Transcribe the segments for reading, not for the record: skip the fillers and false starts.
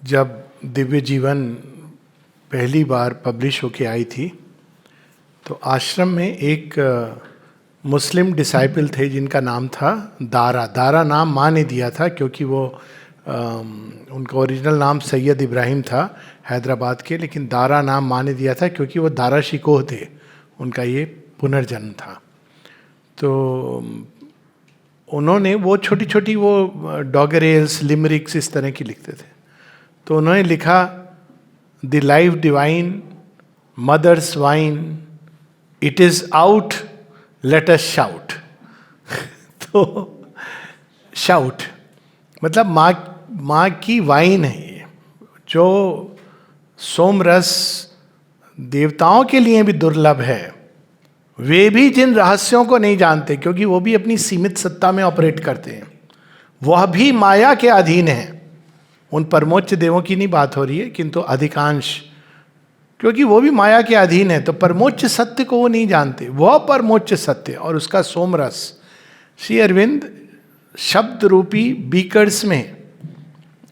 जब दिव्य जीवन पहली बार पब्लिश होके आई थी तो आश्रम में एक मुस्लिम डिसाइपल थे जिनका नाम था दारा। दारा नाम माँ ने दिया था क्योंकि वो उनका ओरिजिनल नाम सैयद इब्राहिम था हैदराबाद के, लेकिन दारा नाम माँ ने दिया था क्योंकि वो दारा शिकोह थे, उनका ये पुनर्जन्म था। तो उन्होंने वो छोटी छोटी वो डॉगरेल्स लिमरिक्स इस तरह की लिखते थे। तो उन्होंने लिखा the life divine mother's wine it is out let us shout. तो शाउट मतलब माँ की वाइन है ये, जो सोमरस देवताओं के लिए भी दुर्लभ है। वे भी जिन रहस्यों को नहीं जानते क्योंकि वो भी अपनी सीमित सत्ता में ऑपरेट करते हैं, वह भी माया के अधीन है। उन परमोच्च देवों की नहीं बात हो रही है, किंतु अधिकांश, क्योंकि वो भी माया के अधीन है, तो परमोच्च सत्य को वो नहीं जानते। वह परमोच्च सत्य और उसका सोमरस श्री अरविंद शब्द रूपी बीकर्स में,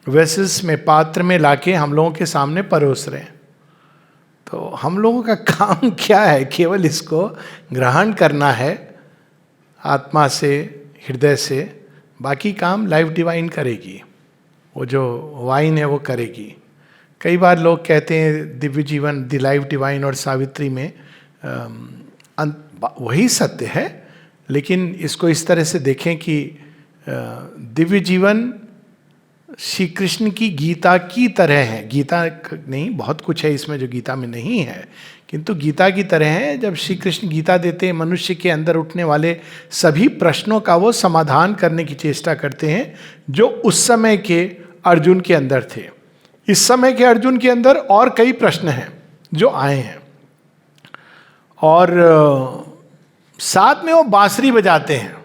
वेसल्स में, पात्र में लाके हम लोगों के सामने परोस रहे हैं। तो हम लोगों का काम क्या है? केवल इसको ग्रहण करना है आत्मा से, हृदय से। बाकी काम लाइफ डिवाइन करेगी, वो जो वाइन है वो करेगी। कई बार लोग कहते हैं दिव्य जीवन द लाइफ डिवाइन और सावित्री में वही सत्य है, लेकिन इसको इस तरह से देखें कि दिव्य जीवन श्री कृष्ण की गीता की तरह है। गीता नहीं, बहुत कुछ है इसमें जो गीता में नहीं है, किंतु गीता की तरह है। जब श्री कृष्ण गीता देते हैं, मनुष्य के अंदर उठने वाले सभी प्रश्नों का वो समाधान करने की चेष्टा करते हैं जो उस समय के अर्जुन के अंदर थे। इस समय के अर्जुन के अंदर और कई प्रश्न हैं जो आए हैं, और साथ में वो बांसुरी बजाते हैं।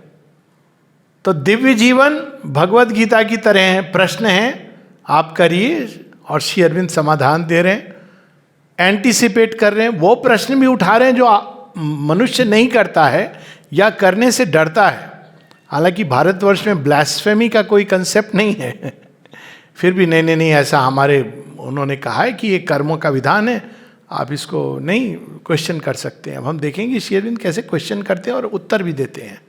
तो दिव्य जीवन भगवत गीता की तरह है, प्रश्न हैं, आप करिए, और श्री अरविंद समाधान दे रहे हैं, एंटीसिपेट कर रहे हैं। वो प्रश्न भी उठा रहे हैं जो मनुष्य नहीं करता है या करने से डरता है। हालांकि भारतवर्ष में ब्लास्फेमी का कोई कंसेप्ट नहीं है, फिर भी नहीं ऐसा हमारे उन्होंने कहा है कि ये कर्मों का विधान है, आप इसको नहीं क्वेश्चन कर सकते हैं। अब हम देखेंगे श्री अरविंद कैसे क्वेश्चन करते हैं और उत्तर भी देते हैं।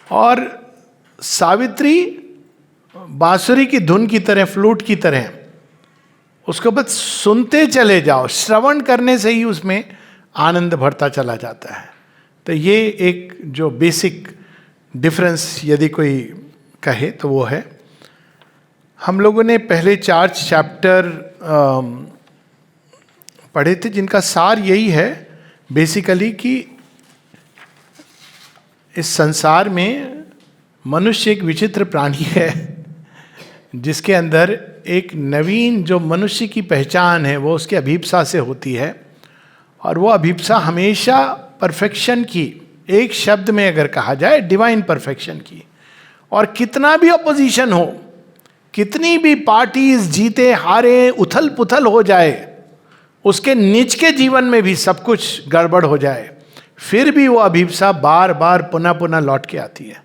और सावित्री बांसुरी की धुन की तरह, फ्लूट की तरह, उसको बस सुनते चले जाओ, श्रवण करने से ही उसमें आनंद भरता चला जाता है। तो ये एक जो बेसिक डिफरेंस यदि कोई कहे तो वो है। हम लोगों ने पहले 4 चैप्टर पढ़े थे जिनका सार यही है बेसिकली कि इस संसार में मनुष्य एक विचित्र प्राणी है जिसके अंदर एक नवीन जो मनुष्य की पहचान है वो उसके अभिप्सा से होती है, और वो अभिप्सा हमेशा परफेक्शन की, एक शब्द में अगर कहा जाए डिवाइन परफेक्शन की। और कितना भी अपोजिशन हो, कितनी भी पार्टीज जीते हारे, उथल पुथल हो जाए, उसके निज के जीवन में भी सब कुछ गड़बड़ हो जाए, फिर भी वो अभिप्सा बार बार पुनः पुनः लौट के आती है।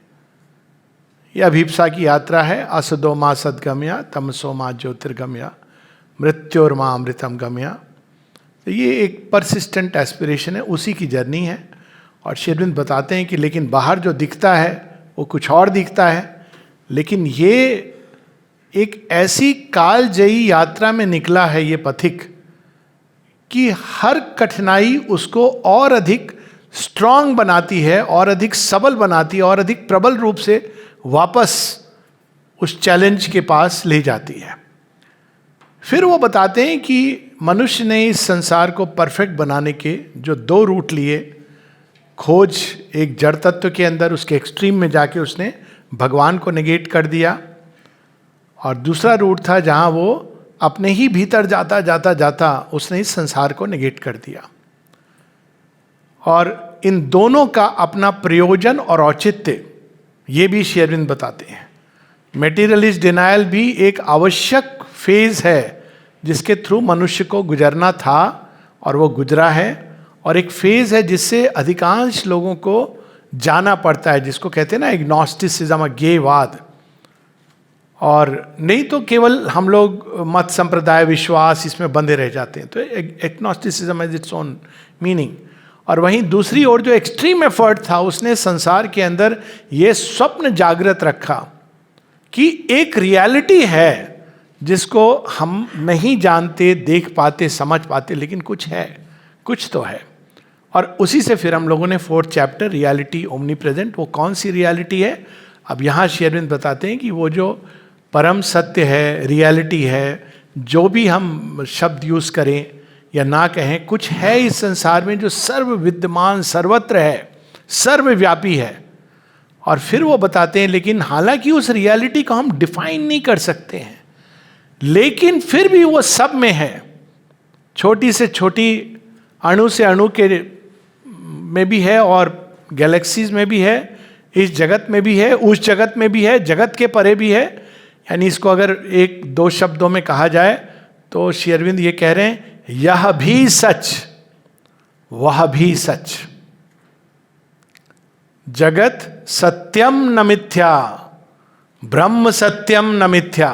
यह अभिप्सा की यात्रा है। असदो मां सदगम्या तमसो मां ज्योतिर्गम्या मृत्योर मां अमृतम गम्या। तो ये एक परसिस्टेंट एस्पिरेशन है, उसी की जर्नी है। और श्री अरविंद बताते हैं कि लेकिन बाहर जो दिखता है वो कुछ और दिखता है, लेकिन ये एक ऐसी कालजयी यात्रा में निकला है ये पथिक कि हर कठिनाई उसको और अधिक स्ट्रांग बनाती है, और अधिक सबल बनाती है, और अधिक प्रबल रूप से वापस उस चैलेंज के पास ले जाती है। फिर वो बताते हैं कि मनुष्य ने इस संसार को परफेक्ट बनाने के जो 2 रूट लिए, खोज एक जड़ तत्व के अंदर, उसके एक्सट्रीम में जाके उसने भगवान को नेगेट कर दिया, और दूसरा रूट था जहां वो अपने ही भीतर जाता जाता जाता उसने इस संसार को नेगेट कर दिया। और इन दोनों का अपना प्रयोजन और औचित्य ये भी श्री अरविंद बताते हैं। मेटीरियलिस्ट डिनायल भी एक आवश्यक फेज है जिसके थ्रू मनुष्य को गुजरना था, और वो गुजरा है। और एक फेज है जिससे अधिकांश लोगों को जाना पड़ता है, जिसको कहते हैं ना एग्नोस्टिसिज्म, अज्ञेयवाद। और नहीं तो केवल हम लोग मत संप्रदाय विश्वास इसमें बंधे रह जाते हैं। तो agnosticism has its own meaning. और वहीं दूसरी ओर जो एक्सट्रीम एफर्ट था, उसने संसार के अंदर ये स्वप्न जागृत रखा कि एक रियलिटी है जिसको हम नहीं जानते, देख पाते, समझ पाते, लेकिन कुछ है, कुछ तो है। और उसी से फिर हम लोगों ने 4th chapter reality omni present, वो कौन सी रियलिटी है, अब यहाँ श्री अरविंद बताते हैं कि वो जो परम सत्य है, रियलिटी है, जो भी हम शब्द यूज करें या ना कहें, कुछ है इस संसार में जो सर्व विद्यमान, सर्वत्र है, सर्वव्यापी है। और फिर वो बताते हैं लेकिन हालांकि उस रियलिटी को हम डिफाइन नहीं कर सकते हैं, लेकिन फिर भी वो सब में है, छोटी से छोटी अणु से अणु के में भी है, और गैलेक्सीज में भी है, इस जगत में भी है, उस जगत में भी है, जगत के परे भी है। यानी इसको अगर 1-2 शब्दों में कहा जाए तो श्री अरविंद ये कह रहे हैं, यह भी सच, वह भी सच, जगत सत्यम न मिथ्या, ब्रह्म सत्यम न मिथ्या।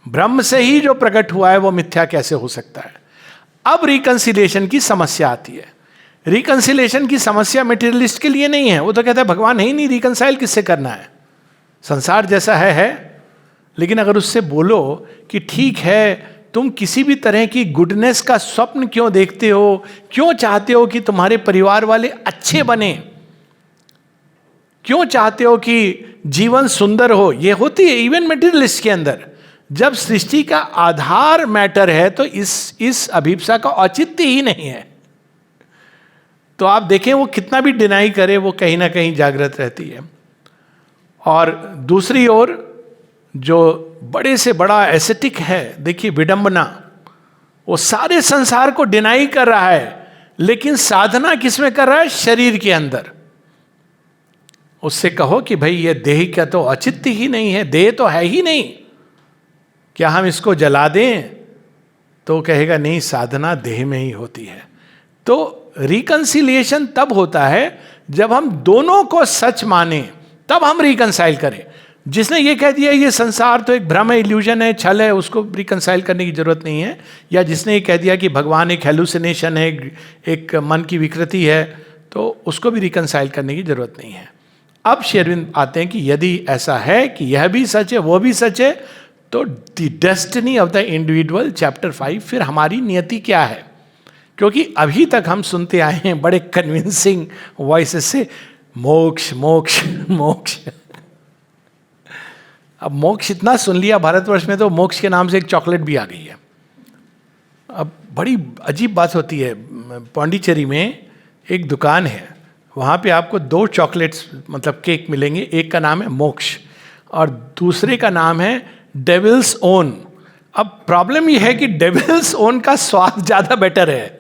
ब्रह्म से ही जो प्रकट हुआ है वो मिथ्या कैसे हो सकता है। अब रिकंसिलिएशन की समस्या आती है। रिकंसिलिएशन की समस्या मेटीरियलिस्ट के लिए नहीं है, वो तो कहता है भगवान है ही नहीं, रिकंसाइल किससे करना है, संसार जैसा है। लेकिन अगर उससे बोलो कि ठीक है, तुम किसी भी तरह की गुडनेस का स्वप्न क्यों देखते हो, क्यों चाहते हो कि तुम्हारे परिवार वाले अच्छे बने, क्यों चाहते हो कि जीवन सुंदर हो, ये होती है इवन मेटीरियलिस्ट के अंदर। जब सृष्टि का आधार मैटर है तो इस अभिप्सा का औचित्य ही नहीं है। तो आप देखें वो कितना भी डिनाई करे, वो कहीं ना कहीं जागृत रहती है। और दूसरी ओर जो बड़े से बड़ा एसेटिक है, देखिए विडंबना, वो सारे संसार को डिनाई कर रहा है, लेकिन साधना किसमें कर रहा है, शरीर के अंदर। उससे कहो कि भाई ये देह का तो औचित्य ही नहीं है, देह तो है ही नहीं, क्या हम इसको जला दें, तो कहेगा नहीं, साधना देह में ही होती है। तो रिकंसिलिएशन तब होता है जब हम दोनों को सच माने, तब हम रिकंसाइल करें। जिसने ये कह दिया ये संसार तो एक भ्रम है, इल्यूजन है, छल है, उसको रिकंसाइल करने की जरूरत नहीं है। या जिसने ये कह दिया कि भगवान एक हेलुसिनेशन है, एक मन की विकृति है, तो उसको भी रिकंसाइल करने की जरूरत नहीं है। अब श्री अरविंद आते हैं कि यदि ऐसा है कि यह भी सच है, वो भी सच है, तो the destiny of the individual, chapter 5, फिर हमारी नियति क्या है। क्योंकि अभी तक हम सुनते आए हैं बड़े कन्विंसिंग वॉइसेस से, मोक्ष मोक्ष मोक्ष। अब मोक्ष इतना सुन लिया भारतवर्ष में, तो मोक्ष के नाम से एक चॉकलेट भी आ गई है। अब बड़ी अजीब बात होती है, पौंडीचेरी में एक दुकान है, वहाँ पे आपको 2 चॉकलेट्स मतलब केक मिलेंगे, एक का नाम है मोक्ष और दूसरे का नाम है डेविल्स ओन। अब प्रॉब्लम यह है कि डेविल्स ओन का स्वाद ज़्यादा बेटर है।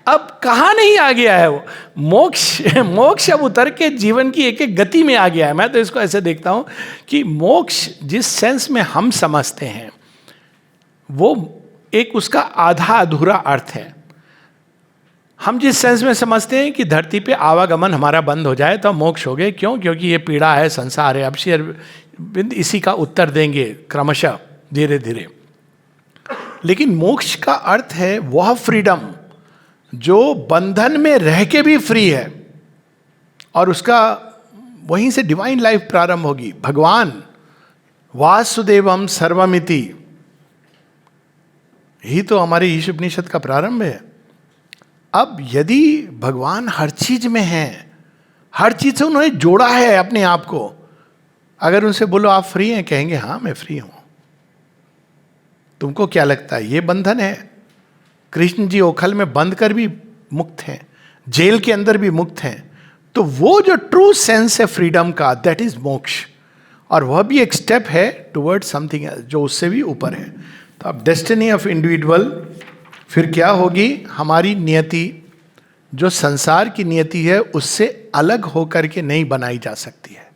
अब कहाँ नहीं आ गया है वो मोक्ष। मोक्ष अब उतर के जीवन की एक एक गति में आ गया है। मैं तो इसको ऐसे देखता हूँ कि मोक्ष जिस सेंस में हम समझते हैं वो एक उसका आधा अधूरा अर्थ है। हम जिस सेंस में समझते हैं कि धरती पे आवागमन हमारा बंद हो जाए तो मोक्ष हो गए, क्यों? क्योंकि ये पीड़ा है, संसार है। अब श्री अरविंद इसी का उत्तर देंगे क्रमशः धीरे धीरे। लेकिन मोक्ष का अर्थ है वह फ्रीडम जो बंधन में रह के भी फ्री है, और उसका वहीं से डिवाइन लाइफ प्रारंभ होगी। भगवान वासुदेवम सर्वमिति ही तो हमारे ईश उपनिषद का प्रारंभ है। अब यदि भगवान हर चीज में है, हर चीज से उन्होंने जोड़ा है अपने आप को, अगर उनसे बोलो आप फ्री हैं, कहेंगे हाँ मैं फ्री हूं। तुमको क्या लगता है ये बंधन है? कृष्ण जी ओखल में बंद कर भी मुक्त हैं, जेल के अंदर भी मुक्त हैं। तो वो जो ट्रू सेंस है फ्रीडम का, दैट इज मोक्ष, और वह भी एक स्टेप है टुवर्ड समथिंग एल्स जो उससे भी ऊपर है। तो अब डेस्टिनी ऑफ इंडिविजुअल फिर क्या होगी? हमारी नियति जो संसार की नियति है उससे अलग होकर के नहीं बनाई जा सकती है।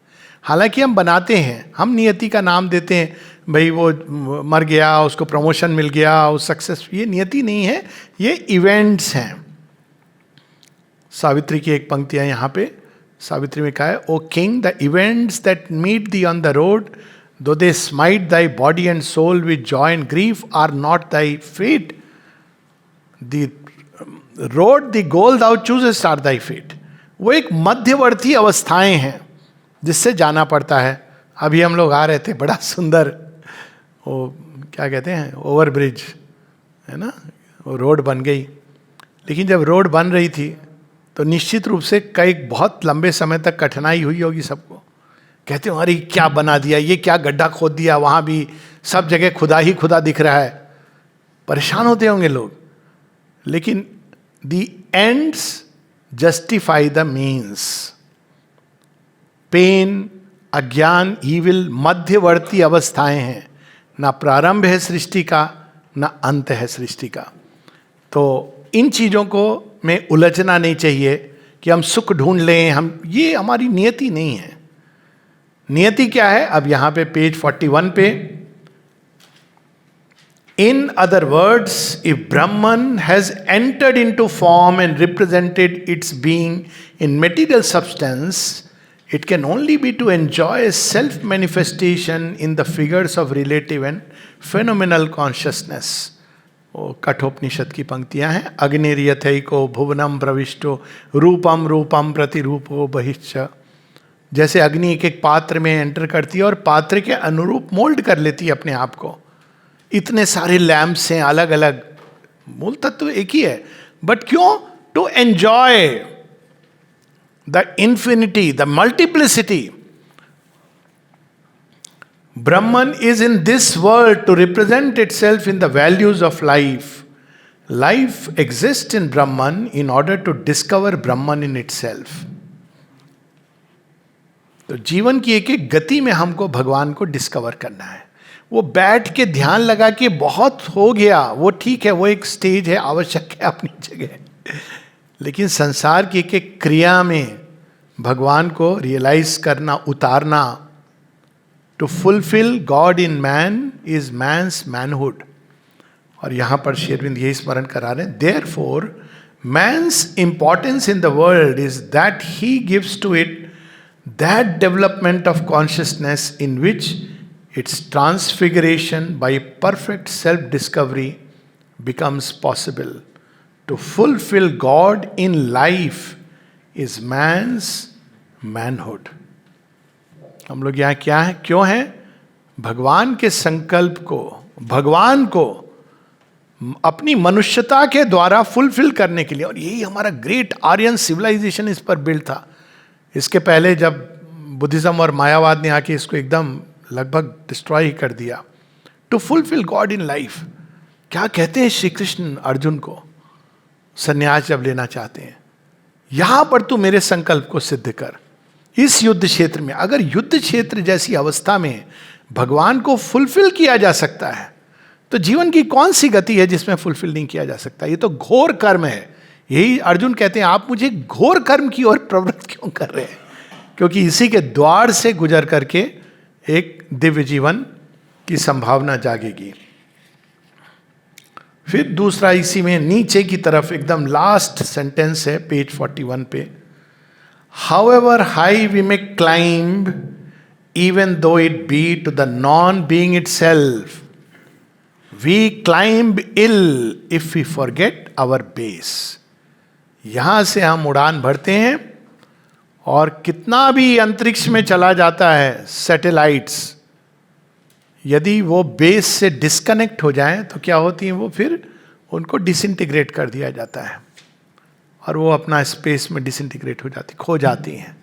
हालांकि हम बनाते हैं, हम नियति का नाम देते हैं, भाई वो मर गया, उसको प्रमोशन मिल गया, उस सक्सेस, ये नियति नहीं है, ये इवेंट्स हैं। सावित्री की एक पंक्ति है यहाँ पे, सावित्री में कहा है, O king, the events that meet thee on the road, though they smite thy body and soul with joy and grief, are not thy fate. The road, the goal thou choosest are thy fate. वो एक मध्यवर्ती अवस्थाएं हैं जिससे जाना पड़ता है. अभी हम लोग आ रहे थे, बड़ा सुंदर वो क्या कहते हैं, ओवर ब्रिज है ना, वो रोड बन गई. लेकिन जब रोड बन रही थी तो निश्चित रूप से कई बहुत लंबे समय तक कठिनाई हुई होगी सबको. कहते हो अरे क्या बना दिया, ये क्या गड्ढा खोद दिया, वहाँ भी सब जगह खुदा ही खुदा दिख रहा है. परेशान होते होंगे लोग. लेकिन the ends justify the means. Pain, अज्ञान, ईविल मध्यवर्ती अवस्थाएं हैं. ना प्रारंभ है सृष्टि का, ना अंत है सृष्टि का. तो इन चीज़ों को में उलझना नहीं चाहिए कि हम सुख ढूंढ लें, हम, ये हमारी नियति नहीं है. नियति क्या है? अब यहां पे पेज 41 पे, in other words, if Brahman has entered into form and represented it's being in material substance, it can only be to enjoy self-manifestation in the figures of relative and phenomenal consciousness. वो कठोपनिषद की पंक्तियां हैं. अग्निर्यथैको भुवनम प्रविष्टो रूपम रूपम प्रतिरूपो बहिश्च. जैसे अग्नि एक एक पात्र में एंटर करती है और पात्र के अनुरूप मोल्ड कर लेती है अपने आप को. इतने सारे लैम्प्स हैं अलग अलग, मूल तत्व एक ही है. बट क्यों? To enjoy the infinity, the multiplicity. Brahman is in this world to represent itself in the values of life. Life exists in Brahman in order to discover Brahman in itself. तो जीवन की एक एक गति में हमको भगवान को डिस्कवर करना है. वो बैठ के ध्यान लगा के बहुत हो गया, वो ठीक है, वो एक स्टेज है, आवश्यक है अपनी जगह. लेकिन संसार की एक एक क्रिया में भगवान को रियलाइज करना, उतारना. To fulfil God in man is man's manhood. और यहां पर श्री अरविंद यही स्मरण करा रहे हैं, therefore man's importance in the world is that he gives to it that development of consciousness in which its transfiguration by perfect self discovery becomes possible. To fulfil God in life is man's manhood. हम लोग यहाँ क्या है, क्यों है? भगवान के संकल्प को, भगवान को अपनी मनुष्यता के द्वारा फुलफिल करने के लिए. और यही हमारा ग्रेट आर्यन सिविलाइजेशन इस पर बिल्ड था. इसके पहले जब बुद्धिज्म और मायावाद ने आके इसको एकदम लगभग डिस्ट्रॉय ही कर दिया. To fulfil God in life. क्या कहते हैं श्री कृष्ण अर्जुन को संन्यास जब लेना चाहते हैं, यहां पर तू मेरे संकल्प को सिद्ध कर. इस युद्ध क्षेत्र में, अगर युद्ध क्षेत्र जैसी अवस्था में भगवान को फुलफिल किया जा सकता है, तो जीवन की कौन सी गति है जिसमें फुलफिल नहीं किया जा सकता? ये तो घोर कर्म है. यही अर्जुन कहते हैं, आप मुझे घोर कर्म की ओर प्रवृत्त क्यों कर रहे हैं? क्योंकि इसी के द्वार से गुजर करके एक दिव्य जीवन की संभावना जागेगी. फिर दूसरा इसी में नीचे की तरफ एकदम लास्ट सेंटेंस है पेज 41 पे, however high we may climb even though it be to the non being itself, we climb ill if we forget our base. यहां से हम उड़ान भरते हैं और कितना भी अंतरिक्ष में चला जाता है सैटेलाइट्स, यदि वो बेस से डिस्कनेक्ट हो जाएं तो क्या होती हैं? वो फिर उनको डिसइंटीग्रेट कर दिया जाता है और वो अपना स्पेस में डिसइंटीग्रेट हो जाती, खो जाती हैं.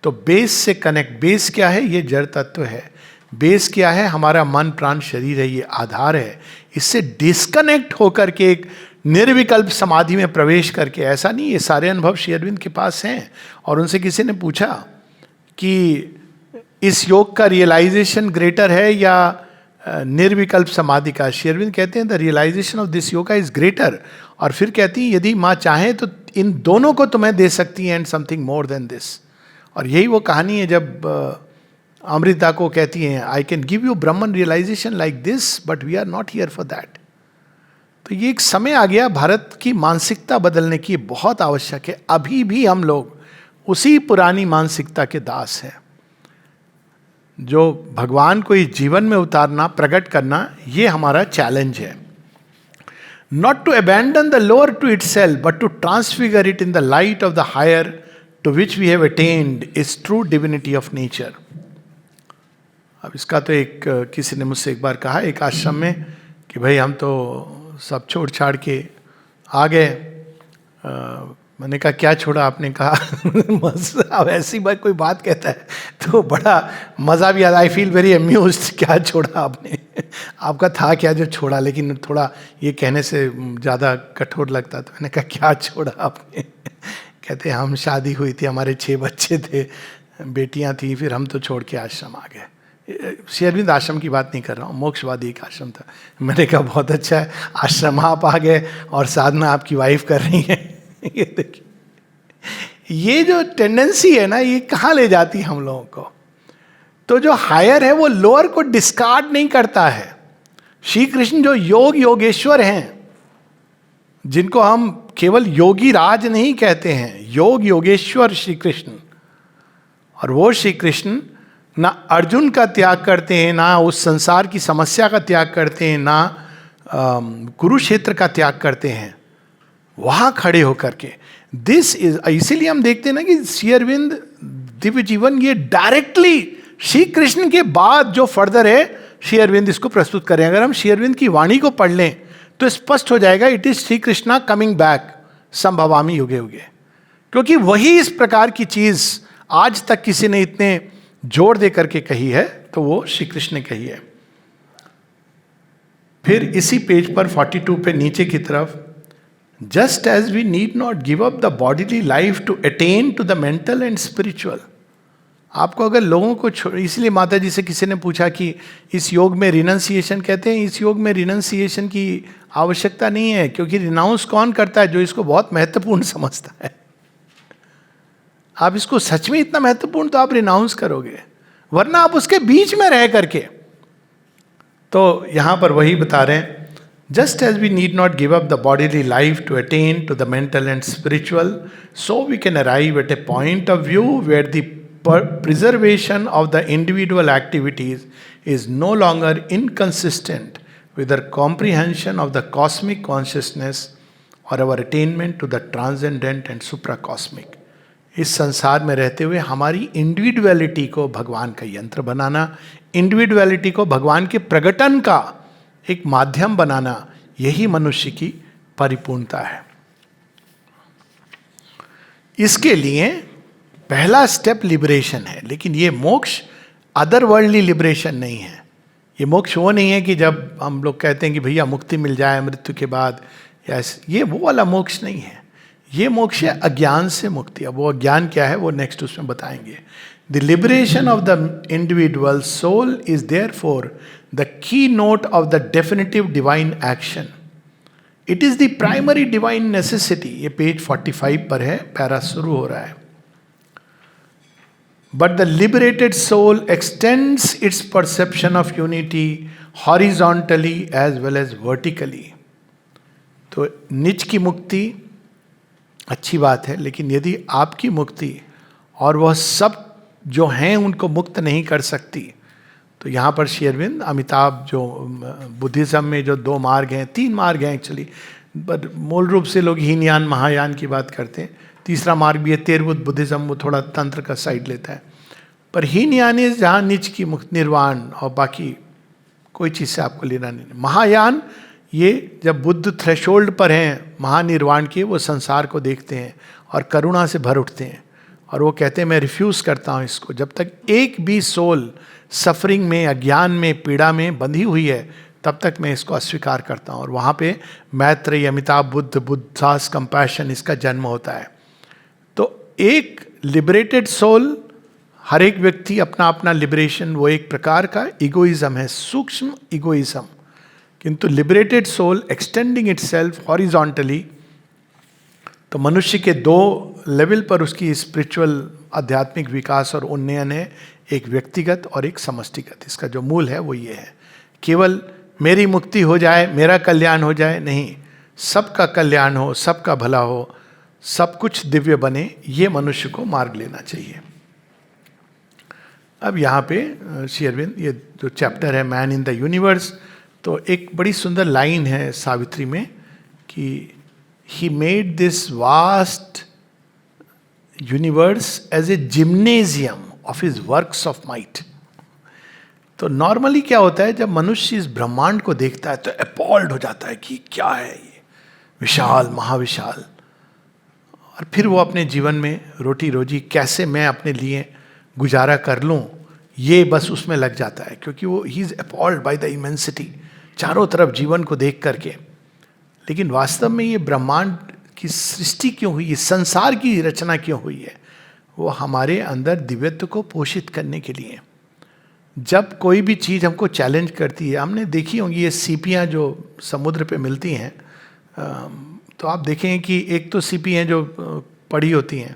तो बेस से कनेक्ट. बेस क्या है? ये जड़ तत्व है. बेस क्या है? हमारा मन प्राण शरीर है, ये आधार है. इससे डिस्कनेक्ट होकर के एक निर्विकल्प समाधि में प्रवेश करके, ऐसा नहीं, ये सारे अनुभव श्री अरविंद के पास हैं. और उनसे किसी ने पूछा कि इस योग का रियलाइजेशन ग्रेटर है या निर्विकल्प समाधि का? श्री अरविंद कहते हैं the realisation of this yoga is greater. और फिर कहती है यदि माँ चाहे तो इन दोनों को तुम्हें दे सकती है and something more than this. और यही वो कहानी है जब अमृता को कहती हैं I can give you Brahman realisation like this but we are not here for that. तो ये एक समय आ गया भारत की मानसिकता बदलने की, बहुत आवश्यक है. अभी भी हम लोग उसी पुरानी मानसिकता के दास हैं। जो भगवान को इस जीवन में उतारना, प्रकट करना, ये हमारा चैलेंज है। Not to abandon the lower to itself but to transfigure it in the light of the higher to which we have attained is true divinity of nature. अब इसका तो एक किसी ने मुझसे एक बार कहा एक आश्रम में कि भाई हम तो सब छोड़ छाड़ के आ गए। मैंने कहा क्या छोड़ा? आपने कहा अब ऐसी बात कोई बात कहता है तो बड़ा मज़ा भी आता। I feel very amused. क्या छोड़ा आपने? आपका था क्या जो छोड़ा? लेकिन थोड़ा ये कहने से ज़्यादा कठोर लगता। तो मैंने कहा क्या छोड़ा आपने? कहते हम शादी हुई थी, हमारे 6 बच्चे थे, बेटियां थी, फिर हम तो छोड़ के आश्रम आ गए। श्री अरविंद आश्रम की बात नहीं कर रहा हूँ, मोक्षवादी एक आश्रम था। मैंने कहा बहुत अच्छा है, आश्रम आप आ गए और साधना आपकी वाइफ कर रही है। ये देखिए, ये जो टेंडेंसी है ना, ये कहाँ ले जाती है हम लोगों को। तो जो हायर है वो लोअर को डिस्कार्ड नहीं करता है। श्री कृष्ण जो योगेश्वर हैं, जिनको हम केवल योगी राज नहीं कहते हैं, योगेश्वर श्री कृष्ण, और वो श्री कृष्ण ना अर्जुन का त्याग करते हैं, ना उस संसार की समस्या का त्याग करते हैं, ना कुरुक्षेत्र का त्याग करते हैं, वहां खड़े होकर के। दिस इज, इसीलिए हम देखते हैं ना कि श्री अरविंद दिव्य जीवन ये डायरेक्टली श्री कृष्ण के बाद जो फर्दर है श्री अरविंद इसको प्रस्तुत करें। अगर हम श्री अरविंद की वाणी को पढ़ लें तो स्पष्ट हो जाएगा, it is Shri Krishna coming back संभवामी युगे युगे। क्योंकि वही इस प्रकार की चीज आज तक किसी ने इतने जोर दे करके कही है, तो वो श्री कृष्ण ने कही है। फिर इसी पेज पर 42 पे नीचे की तरफ, just as we need not give up the bodily life to attain to the mental and spiritual. आपको अगर लोगों को इसलिए माता जी से किसी ने पूछा कि इस योग में रिनंसिएशन कहते हैं, इस योग में रिनंसिएशन की आवश्यकता नहीं है, क्योंकि रिनाउंस कौन करता है? जो इसको बहुत महत्वपूर्ण समझता है। आप इसको सच में इतना महत्वपूर्ण तो आप रिनाउंस करोगे, वरना आप उसके बीच में रह करके। तो यहां पर वही बता रहे हैं, just as we need not give up the bodily life to attain to the mental and spiritual, so we can arrive at a point of view where the preservation of the individual activities is no longer inconsistent with our comprehension of the cosmic consciousness or our attainment to the transcendent and supracosmic। इस संसार में रहते हुए हमारी individuality को भगवान का यंत्र बनाना, इंडिविजुअलिटी को भगवान के प्रकटन का एक माध्यम बनाना, यही मनुष्य की परिपूर्णता है। इसके लिए पहला स्टेप लिबरेशन है, लेकिन ये मोक्ष अदर वर्ल्डली लिबरेशन नहीं है। ये मोक्ष वो नहीं है कि जब हम लोग कहते हैं कि भैया मुक्ति मिल जाए मृत्यु के बाद, या ये वो वाला मोक्ष नहीं है। ये मोक्ष है अज्ञान से मुक्ति। अब वो अज्ञान क्या है वो नेक्स्ट उसमें बताएंगे। The liberation of the individual soul is therefore the keynote of the definitive divine action. It is the primary divine necessity. ये पेज 45 पर है, पैरा शुरू हो रहा है। But the liberated soul extends its perception of unity horizontally as well as vertically। तो निज की मुक्ति अच्छी बात है, लेकिन यदि आपकी मुक्ति और वह सब जो हैं उनको मुक्त नहीं कर सकती, तो यहाँ पर श्री अरविंद अमिताभ जो बुद्धिज्म में जो 2 मार्ग हैं, 3 मार्ग हैं एक्चुअली, बट मूल रूप से लोग हीनयान महायान की बात करते हैं। तीसरा मार्ग भी है तेरवुत बुद्धिज्म, वो थोड़ा तंत्र का साइड लेता है। पर हीनयान जहाँ निज की मुक्त निर्वाण और बाकी कोई चीज़ से आपको लेना नहीं। महायान ये जब बुद्ध थ्रेशोल्ड पर हैं महानिर्वाण के, वो संसार को देखते हैं और करुणा से भर उठते हैं और वो कहते हैं मैं रिफ्यूज़ करता हूँ इसको। जब तक एक भी सोल सफरिंग में, अज्ञान में, पीड़ा में बंधी हुई है, तब तक मैं इसको अस्वीकार करता हूँ। और वहाँ पे मैत्रेयी, अमिताभ बुद्ध, बुद्धास कंपैशन, इसका जन्म होता है। तो एक लिबरेटेड सोल, हर एक व्यक्ति अपना अपना लिबरेशन, वो एक प्रकार का इगोइज्म है, सूक्ष्म इगोइज्म। किंतु liberated soul extending itself horizontally, तो मनुष्य के 2 लेवल पर उसकी स्पिरिचुअल आध्यात्मिक विकास और उन्नयन है, एक व्यक्तिगत और एक समष्टिगत। इसका जो मूल है वो ये है, केवल मेरी मुक्ति हो जाए, मेरा कल्याण हो जाए, नहीं, सबका कल्याण हो, सबका भला हो। सब कुछ दिव्य बने, ये मनुष्य को मार्ग लेना चाहिए। अब यहाँ पे श्री अरविंद, ये जो चैप्टर है मैन इन द यूनिवर्स, तो एक बड़ी सुंदर लाइन है सावित्री में कि he made this vast universe as a gymnasium of his works of might. तो नॉर्मली क्या होता है, जब मनुष्य इस ब्रह्मांड को देखता है तो अपॉल्ड हो जाता है कि क्या है ये विशाल महाविशाल, और फिर वो अपने जीवन में रोटी रोजी कैसे मैं अपने लिए गुजारा कर लूँ, ये बस उसमें लग जाता है, क्योंकि वो he is appalled by the immensity, चारों तरफ जीवन को देख करके। लेकिन वास्तव में ये ब्रह्मांड की सृष्टि क्यों हुई है, संसार की रचना क्यों हुई है, वो हमारे अंदर दिव्यत्व को पोषित करने के लिए। जब कोई भी चीज़ हमको चैलेंज करती है, हमने देखी होंगी ये सीपियाँ जो समुद्र पे मिलती हैं, तो आप देखें कि एक तो सीपी हैं जो पड़ी होती हैं,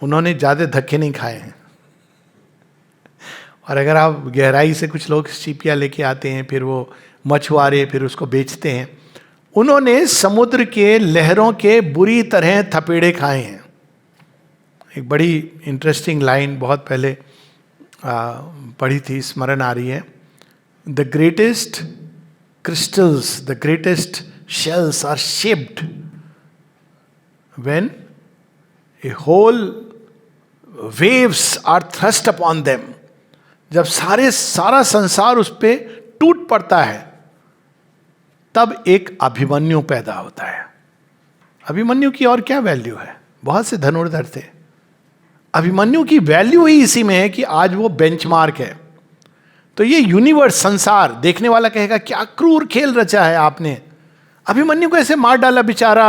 उन्होंने ज़्यादा धक्के नहीं खाए हैं, और अगर आप गहराई से कुछ लोग सीपियाँ लेके आते हैं, फिर वो मछुआरे फिर उसको बेचते हैं, उन्होंने समुद्र के लहरों के बुरी तरह थपेड़े खाए हैं। एक बड़ी इंटरेस्टिंग लाइन बहुत पहले पढ़ी थी, स्मरण आ रही है, the greatest crystals, the greatest shells are shaped when a whole waves are thrust upon them। जब सारा संसार उस पे टूट पड़ता है, तब एक अभिमन्यु पैदा होता है। अभिमन्यु की और क्या वैल्यू है, बहुत से धनुर्धर थे, अभिमन्यु की वैल्यू ही इसी में है कि आज वो बेंचमार्क है। तो ये यूनिवर्स, संसार देखने वाला कहेगा क्या क्रूर खेल रचा है आपने, अभिमन्यु को ऐसे मार डाला, बेचारा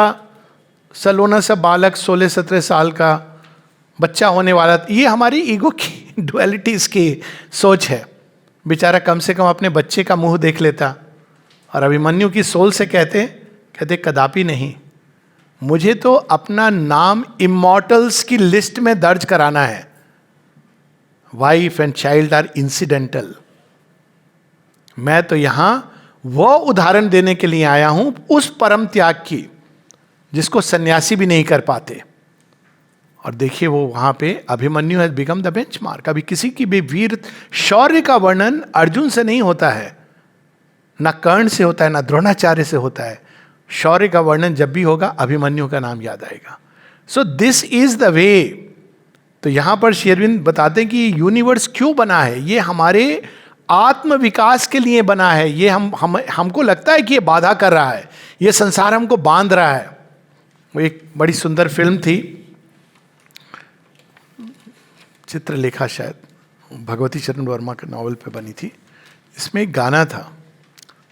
सलोना सा बालक 16-17 साल का बच्चा होने वाला। ये हमारी ईगो की डुअलिटीज की सोच है। बेचारा कम से कम अपने बच्चे का मुंह देख लेता, और अभिमन्यु की सोल से कहते कदापि नहीं, मुझे तो अपना नाम इमॉर्टल्स की लिस्ट में दर्ज कराना है। Wife and child are incidental. मैं तो यहां वो उदाहरण देने के लिए आया हूं उस परम त्याग की जिसको सन्यासी भी नहीं कर पाते। और देखिए वो वहां पे Abhimanyu has become the benchmark. अभी किसी की भी वीर शौर्य का वर्णन अर्जुन से नहीं होता है, ना कर्ण से होता है, ना द्रोणाचार्य से होता है। शौर्य का वर्णन जब भी होगा अभिमन्यु का नाम याद आएगा। So this is the way. तो यहां पर श्री अरविंद बताते हैं कि यूनिवर्स क्यों बना है, ये हमारे आत्म विकास के लिए बना है। ये हमको लगता है कि ये बाधा कर रहा है, ये संसार हमको बांध रहा है। वो एक बड़ी सुंदर फिल्म थी, चित्रलेखा, शायद भगवती चरण वर्मा के नॉवल पे बनी थी। इसमें एक गाना था,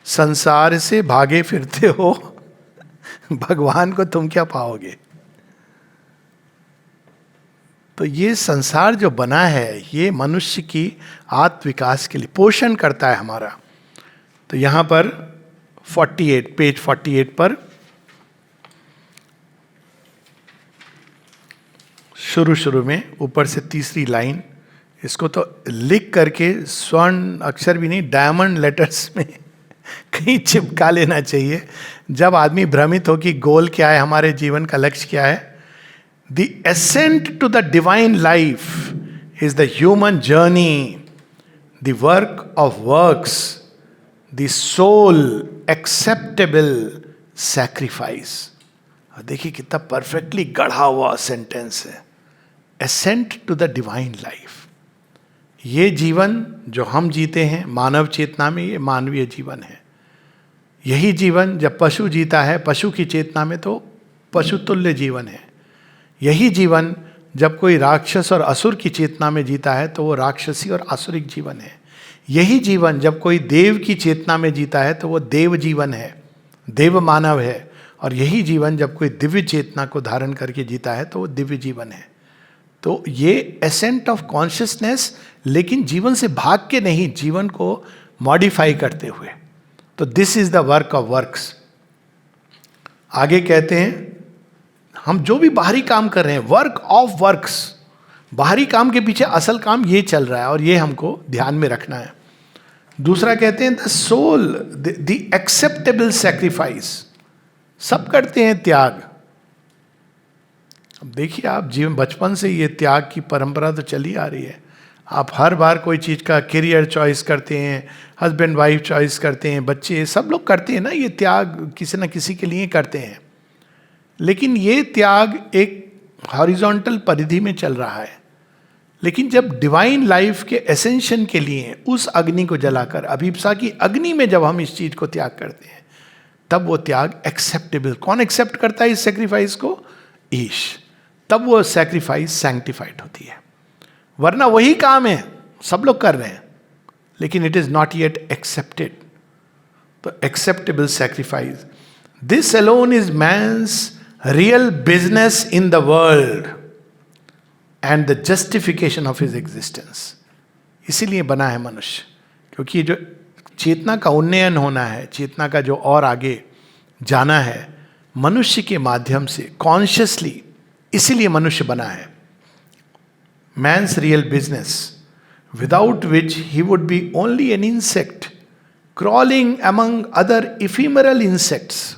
संसार से भागे फिरते हो भगवान को तुम क्या पाओगे। तो ये संसार जो बना है ये मनुष्य की आत्म विकास के लिए पोषण करता है हमारा। तो यहाँ पर 48 पेज 48 पर शुरू में ऊपर से तीसरी लाइन, इसको तो लिख करके स्वर्ण अक्षर भी नहीं डायमंड लेटर्स में कहीं चिपका लेना चाहिए। जब आदमी भ्रमित हो कि गोल क्या है, हमारे जीवन का लक्ष्य क्या है। The ascent to the divine life is the human journey, the work of works, the soul acceptable sacrifice। देखिए कितना परफेक्टली गढ़ा हुआ सेंटेंस है, ascent to the divine life। ये जीवन जो हम जीते हैं मानव चेतना में, ये मानवीय जीवन है। यही जीवन जब पशु जीता है, पशु की चेतना में तो पशुतुल्य जीवन है। यही जीवन जब कोई राक्षस और असुर की चेतना में जीता है तो वो राक्षसी और आसुरिक जीवन है। यही जीवन जब कोई देव की चेतना में जीता है तो वो देव जीवन है, देव मानव है। और यही जीवन जब कोई दिव्य चेतना को धारण करके जीता है तो वो दिव्य जीवन है। तो ये एसेंट ऑफ कॉन्शियसनेस, लेकिन जीवन से भाग के नहीं, जीवन को मॉडिफाई करते हुए। तो this is the work of works. आगे कहते हैं हम जो भी बाहरी काम कर रहे हैं, वर्क ऑफ वर्क्स, बाहरी काम के पीछे असल काम ये चल रहा है और ये हमको ध्यान में रखना है। दूसरा कहते हैं the soul, the acceptable sacrifice. सब करते हैं त्याग, अब देखिए, आप जीवन बचपन से ये त्याग की परंपरा तो चली आ रही है। आप हर बार कोई चीज़ का करियर चॉइस करते हैं, हस्बैंड वाइफ चॉइस करते हैं, बच्चे सब लोग करते हैं ना, ये त्याग किसी न किसी के लिए करते हैं। लेकिन ये त्याग एक हॉरिजॉन्टल परिधि में चल रहा है। लेकिन जब डिवाइन लाइफ के एसेंशन के लिए उस अग्नि को जलाकर, अभिप्सा की अग्नि में जब हम इस चीज को त्याग करते हैं, तब वो त्याग एक्सेप्टेबल। कौन एक्सेप्ट करता है इस सेक्रीफाइस को? ईश। तब वो सेक्रीफाइस सैंक्टिफाइड होती है। वरना वही काम है, सब लोग कर रहे हैं, लेकिन it is not yet accepted. तो acceptable sacrifice, this alone is man's real business in the world and the justification of his existence. इसीलिए बना है मनुष्य, क्योंकि ये जो चेतना का उन्नयन होना है, चेतना का जो और आगे जाना है मनुष्य के माध्यम से कॉन्शियसली, इसीलिए मनुष्य बना है। Man's real business, without which he would be only an insect crawling among other ephemeral insects.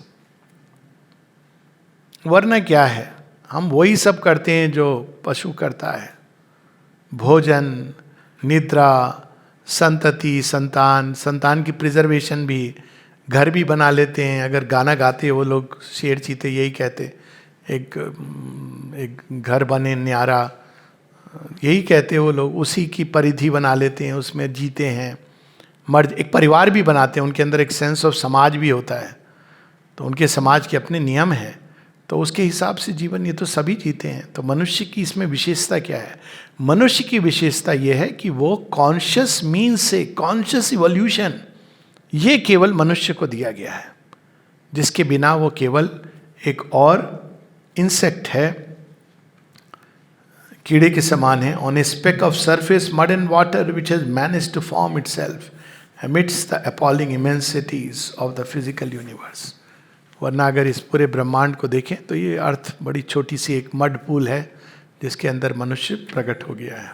वरना क्या है, हम वही सब करते हैं जो पशु करता है। भोजन, निद्रा, संतति, संतान, संतान की प्रिजर्वेशन भी, घर भी बना लेते हैं। अगर गाना गाते वो लोग, शेर चीते यही कहते, एक घर बने न्यारा, यही कहते वो लोग। उसी की परिधि बना लेते हैं, उसमें जीते हैं। मर्द एक परिवार भी बनाते हैं, उनके अंदर एक सेंस ऑफ समाज भी होता है। तो उनके समाज के अपने नियम हैं, तो उसके हिसाब से जीवन ये तो सभी जीते हैं। तो मनुष्य की इसमें विशेषता क्या है? मनुष्य की विशेषता यह है कि वो कॉन्शियस मीन्स से, कॉन्शियस इवोल्यूशन, ये केवल मनुष्य को दिया गया है, जिसके बिना वो केवल एक और इंसेक्ट है, कीड़े के समान है। On a speck of surface mud and water which has managed to form itself amidst the appalling immensities of the physical universe। वरना अगर इस पूरे ब्रह्मांड को देखें तो ये अर्थ बड़ी छोटी सी एक मड पूल है, जिसके अंदर मनुष्य प्रकट हो गया है।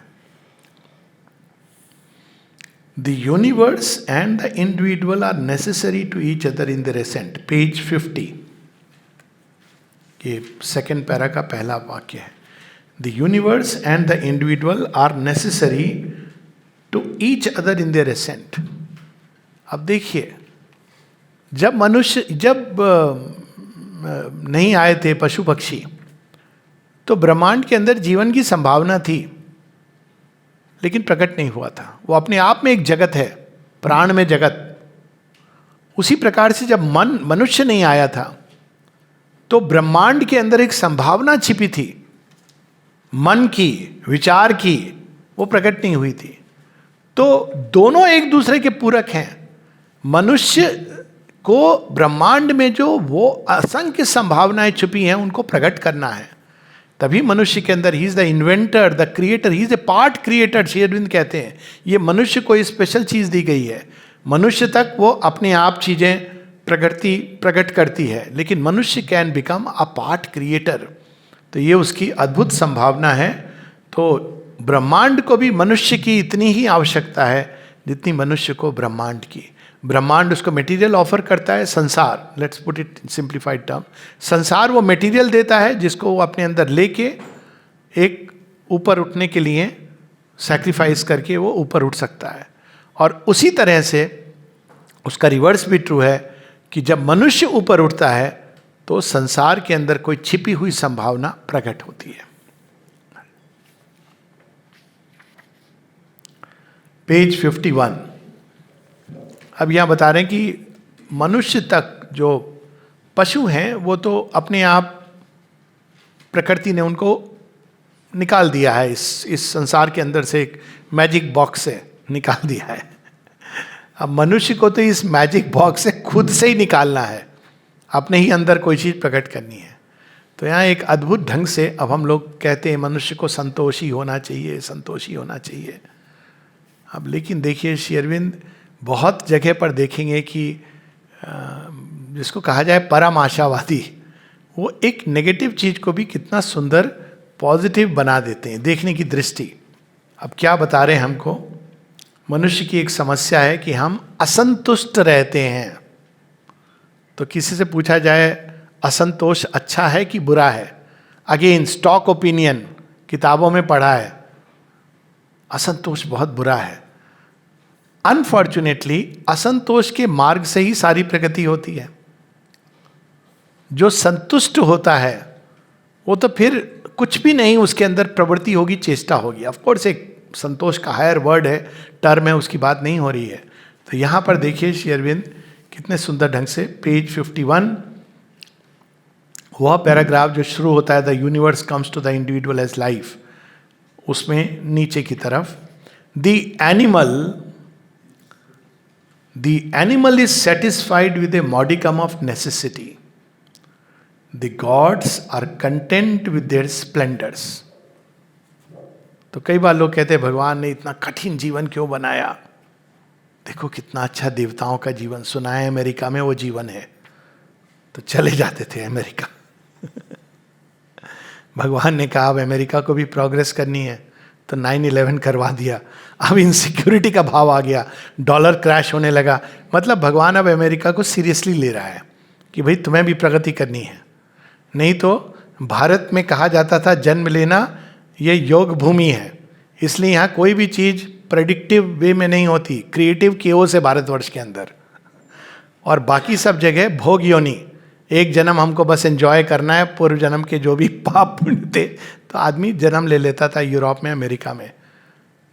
The universe and the individual are necessary to each other in their ascent। Page 50, ये सेकेंड पैरा का पहला वाक्य है। The universe and the individual are necessary to each other in their ascent। अब देखिए, जब मनुष्य, जब नहीं आए थे पशु पक्षी, तो ब्रह्मांड के अंदर जीवन की संभावना थी, लेकिन प्रकट नहीं हुआ था। वो अपने आप में एक जगत है, प्राण में जगत। उसी प्रकार से जब मनुष्य नहीं आया था, तो ब्रह्मांड के अंदर एक संभावना छिपी थी, मन की, विचार की, वो प्रकट नहीं हुई थी। तो दोनों एक दूसरे के पूरक हैं। मनुष्य को ब्रह्मांड में जो वो असंख्य संभावनाएं छुपी हैं, उनको प्रकट करना है। तभी मनुष्य के अंदर he is the inventor, the creator, he is a part creator. Shri Aurobindo कहते हैं ये मनुष्य को स्पेशल चीज दी गई है। मनुष्य तक वो अपने आप चीजें प्रकट करती है, लेकिन मनुष्य can become a part creator. तो ये उसकी अद्भुत संभावना है। तो ब्रह्मांड को भी मनुष्य की इतनी ही आवश्यकता है जितनी मनुष्य को ब्रह्मांड की। ब्रह्मांड उसको मटेरियल ऑफर करता है, संसार, let's put it simplified term, संसार वो मटेरियल देता है जिसको वो अपने अंदर लेके एक ऊपर उठने के लिए सैक्रिफाइस करके वो ऊपर उठ सकता है। और उसी तरह से उसका रिवर्स भी ट्रू है कि जब मनुष्य ऊपर उठता है तो संसार के अंदर कोई छिपी हुई संभावना प्रकट होती है। पेज 51। अब यहां बता रहे हैं कि मनुष्य तक जो पशु हैं वो तो अपने आप प्रकृति ने उनको निकाल दिया है, इस संसार के अंदर से एक मैजिक बॉक्स से निकाल दिया है। अब मनुष्य को तो इस मैजिक बॉक्स से खुद से ही निकालना है, अपने ही अंदर कोई चीज प्रकट करनी है। तो यहाँ एक अद्भुत ढंग से अब हम लोग कहते हैं मनुष्य को संतोषी होना चाहिए, संतोषी होना चाहिए। अब लेकिन देखिए, श्री अरविंद बहुत जगह पर देखेंगे कि जिसको कहा जाए परम आशावादी, वो एक नेगेटिव चीज को भी कितना सुंदर पॉजिटिव बना देते हैं, देखने की दृष्टि। अब क्या बता रहे हैं हमको? मनुष्य की एक समस्या है कि हम असंतुष्ट रहते हैं। तो किसी से पूछा जाए असंतोष अच्छा है कि बुरा है, अगेन स्टॉक ओपिनियन, किताबों में पढ़ा है, असंतोष बहुत बुरा है। अनफॉर्चुनेटली असंतोष के मार्ग से ही सारी प्रगति होती है। जो संतुष्ट होता है वो तो फिर कुछ भी नहीं उसके अंदर प्रवृत्ति होगी, चेष्टा होगी। ऑफकोर्स एक संतोष का हायर वर्ड है, टर्म है, उसकी बात नहीं हो रही है। तो यहां पर देखिए श्री अरविंद कितने सुंदर ढंग से पेज 51 वह पैराग्राफ जो शुरू होता है the universe comes to the individual as life, उसमें नीचे की तरफ the animal is satisfied with a modicum of necessity, the gods are content with their splendours. तो कई बार लोग कहते हैं भगवान ने इतना कठिन जीवन क्यों बनाया, देखो कितना अच्छा देवताओं का जीवन, सुना है अमेरिका में वो जीवन है, तो चले जाते थे अमेरिका। भगवान ने कहा अब अमेरिका को भी प्रोग्रेस करनी है, तो 9/11 करवा दिया। अब इनसिक्योरिटी का भाव आ गया, डॉलर क्रैश होने लगा। मतलब भगवान अब अमेरिका को सीरियसली ले रहा है कि भाई तुम्हें भी प्रगति करनी है। नहीं तो भारत में कहा जाता था जन्म लेना ये योग भूमि है, इसलिए यहाँ कोई भी चीज़ प्रेडिक्टिव वे में नहीं होती, क्रिएटिव केओस है भारतवर्ष के अंदर। और बाकी सब जगह भोग योनि, एक जन्म हमको बस एंजॉय करना है, पूर्व जन्म के जो भी पाप पुण्य थे, तो आदमी जन्म ले लेता था यूरोप में, अमेरिका में।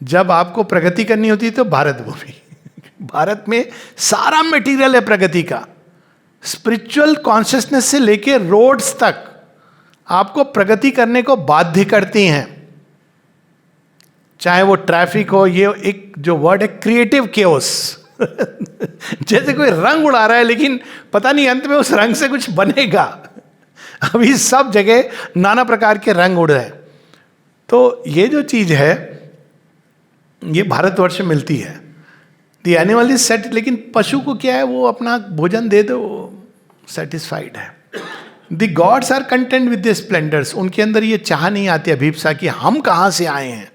जब आपको प्रगति करनी होती तो भारत भूमि भारत में सारा मटेरियल है प्रगति का, स्पिरिचुअल कॉन्शियसनेस से लेके रोड्स तक आपको प्रगति करने को बाध्य करती हैं। चाहे वो ट्रैफिक हो, ये एक जो वर्ड है क्रिएटिव केओस जैसे कोई रंग उड़ा रहा है लेकिन पता नहीं अंत में उस रंग से कुछ बनेगा। अभी सब जगह नाना प्रकार के रंग उड़ रहे हैं। तो ये जो चीज है ये भारतवर्ष में मिलती है। द एनिमल इज सेट, लेकिन पशु को क्या है, वो अपना भोजन दे दो, सेटिस्फाइड है। The gods are content with the splendours, उनके अंदर ये चाह नहीं आती अभीप्सा कि हम कहाँ से आए हैं।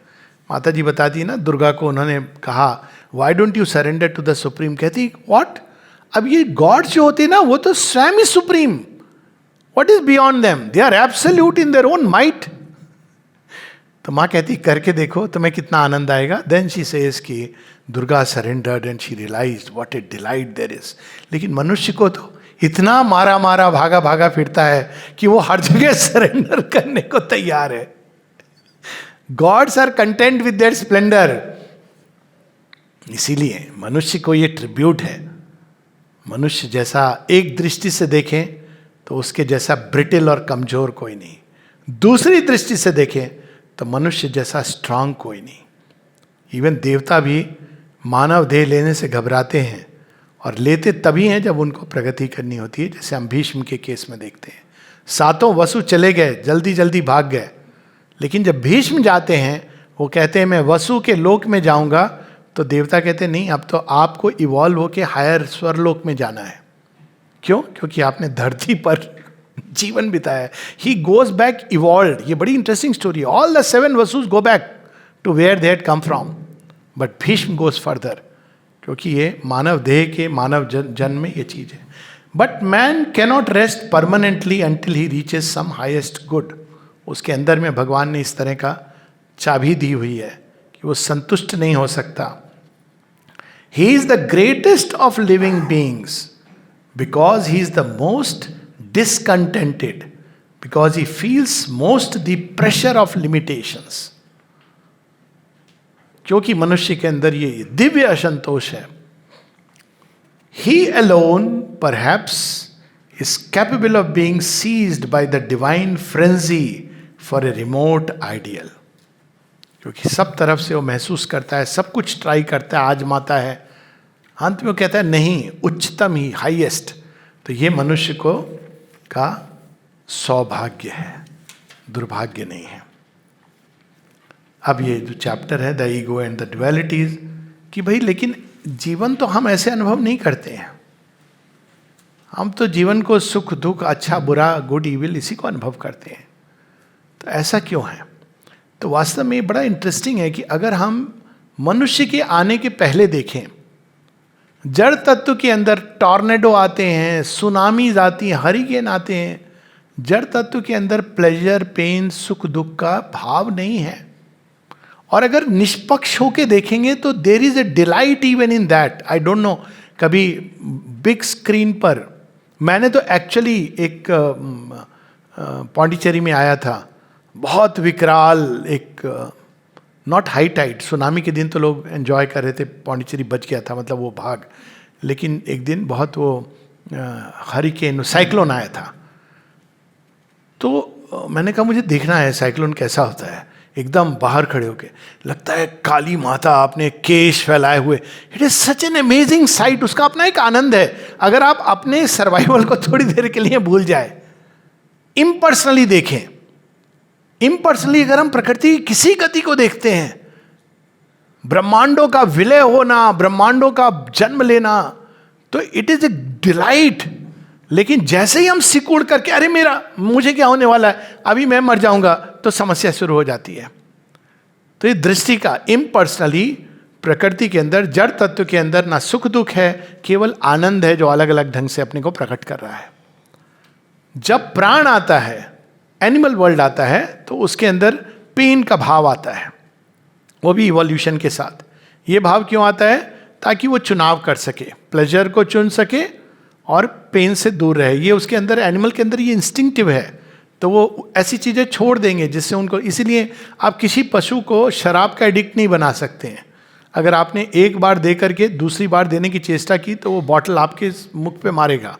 माता जी बताती है ना, दुर्गा को उन्होंने कहा why don't you surrender to the supreme, कहती व्हाट, अब ये गॉड्स जो होते हैं ना वो तो स्वयं ही supreme, what is beyond them, they are absolute in their own might. तो माँ कहती करके देखो तुम्हें कितना आनंद आएगा। देन शी सेज कि Durga surrendered and she realised what a delight there is. लेकिन मनुष्य को तो इतना मारा मारा भागा भागा फिरता है कि वो हर जगह सरेंडर करने को तैयार है। Gods are content with their splendour, इसीलिए मनुष्य को ये ट्रिब्यूट है। मनुष्य जैसा एक दृष्टि से देखें तो उसके जैसा ब्रिटिल और कमजोर कोई नहीं, दूसरी दृष्टि से देखें तो मनुष्य जैसा स्ट्रांग कोई नहीं। इवन देवता भी मानव देह लेने से घबराते हैं, और लेते तभी हैं जब उनको प्रगति करनी होती है। जैसे हम भीष्म के केस में देखते हैं, सातों वसु चले गए, जल्दी जल्दी भाग गए, लेकिन जब भीष्म जाते हैं वो कहते हैं मैं वसु के लोक में जाऊंगा, तो देवता कहते हैं नहीं, अब तो आपको इवॉल्व होके हायर स्वरलोक में जाना है। क्यों? क्योंकि आपने धरती पर जीवन बिताया। He goes back evolve. ये बड़ी interesting story. All the 7 Vasus go back to where they had come from, but Bhishma goes further, क्योंकि ये मानव देह के मानव जन्म में ये चीज है। But man cannot rest permanently until he reaches some highest good. उसके अंदर में भगवान ने इस तरह का चाबी दी हुई है कि वो संतुष्ट नहीं हो सकता। He is the greatest of living beings because he is the most discontented, because he feels most the pressure of limitations. क्योंकि मनुष्य के अंदर ये दिव्य असंतोष है। He alone perhaps is capable of being seized by the divine frenzy for a remote ideal. क्योंकि सब तरफ से वो महसूस करता है, सब कुछ ट्राई करता है, आजमाता है, अंत में वो कहता है नहीं, उच्चतम ही, हाईएस्ट। तो ये मनुष्य को का सौभाग्य है, दुर्भाग्य नहीं है। अब ये जो चैप्टर है द ईगो एंड द ड्युअलिटीज, कि भाई लेकिन जीवन तो हम ऐसे अनुभव नहीं करते हैं। हम तो जीवन को सुख दुख, अच्छा बुरा, गुड इविल, इसी को अनुभव करते हैं। तो ऐसा क्यों है? तो वास्तव में ये बड़ा इंटरेस्टिंग है कि अगर हम मनुष्य के आने के पहले देखें, जड़ तत्व के अंदर टॉर्नेडो आते हैं, सुनामीज आती हैं, हरिकेन आते हैं, जड़ तत्व के अंदर प्लेजर, पेन, सुख दुख का भाव नहीं है। और अगर निष्पक्ष होके देखेंगे तो there is a delight even in that. I don't know, कभी बिग स्क्रीन पर, मैंने तो एक्चुअली एक पौंडीचेरी में आया था, बहुत विकराल एक नॉट हाई टाइड, सुनामी के दिन तो लोग एंजॉय कर रहे थे, पौंडीचेरी बच गया था, मतलब वो भाग, लेकिन एक दिन बहुत वो हरिकेन, साइक्लोन आया था। तो मैंने कहा मुझे देखना है साइक्लोन कैसा होता है। एकदम बाहर खड़े होके, लगता है काली माता अपने केश फैलाए हुए, it is such an amazing site. उसका अपना एक आनंद है, अगर आप अपने सर्वाइवल को थोड़ी देर के लिए भूल जाए, इम्पर्सनली देखें। इम्पर्सनली अगर हम प्रकृति की किसी गति को देखते हैं, ब्रह्मांडों का विलय होना, ब्रह्मांडों का जन्म लेना, तो इट इज ए डिलाइट। लेकिन जैसे ही हम सिकुड़ करके अरे मुझे क्या होने वाला है, अभी मैं मर जाऊंगा, तो समस्या शुरू हो जाती है। तो ये दृष्टि का, इम्पर्सनली प्रकृति के अंदर, जड़ तत्व के अंदर ना सुख दुख है, केवल आनंद है जो अलग अलग ढंग से अपने को प्रकट कर रहा है। जब प्राण आता है, एनिमल वर्ल्ड आता है, तो उसके अंदर पेन का भाव आता है, वो भी इवोल्यूशन के साथ। ये भाव क्यों आता है? ताकि वो चुनाव कर सके, प्लेजर को चुन सके और पेन से दूर रहे। ये उसके अंदर, एनिमल के अंदर ये इंस्टिंक्टिव है, तो वो ऐसी चीज़ें छोड़ देंगे जिससे उनको, इसीलिए आप किसी पशु को शराब का एडिक्ट नहीं बना सकते हैं। अगर आपने एक बार दे करके दूसरी बार देने की चेष्टा की तो वो बॉटल आपके मुख पे मारेगा,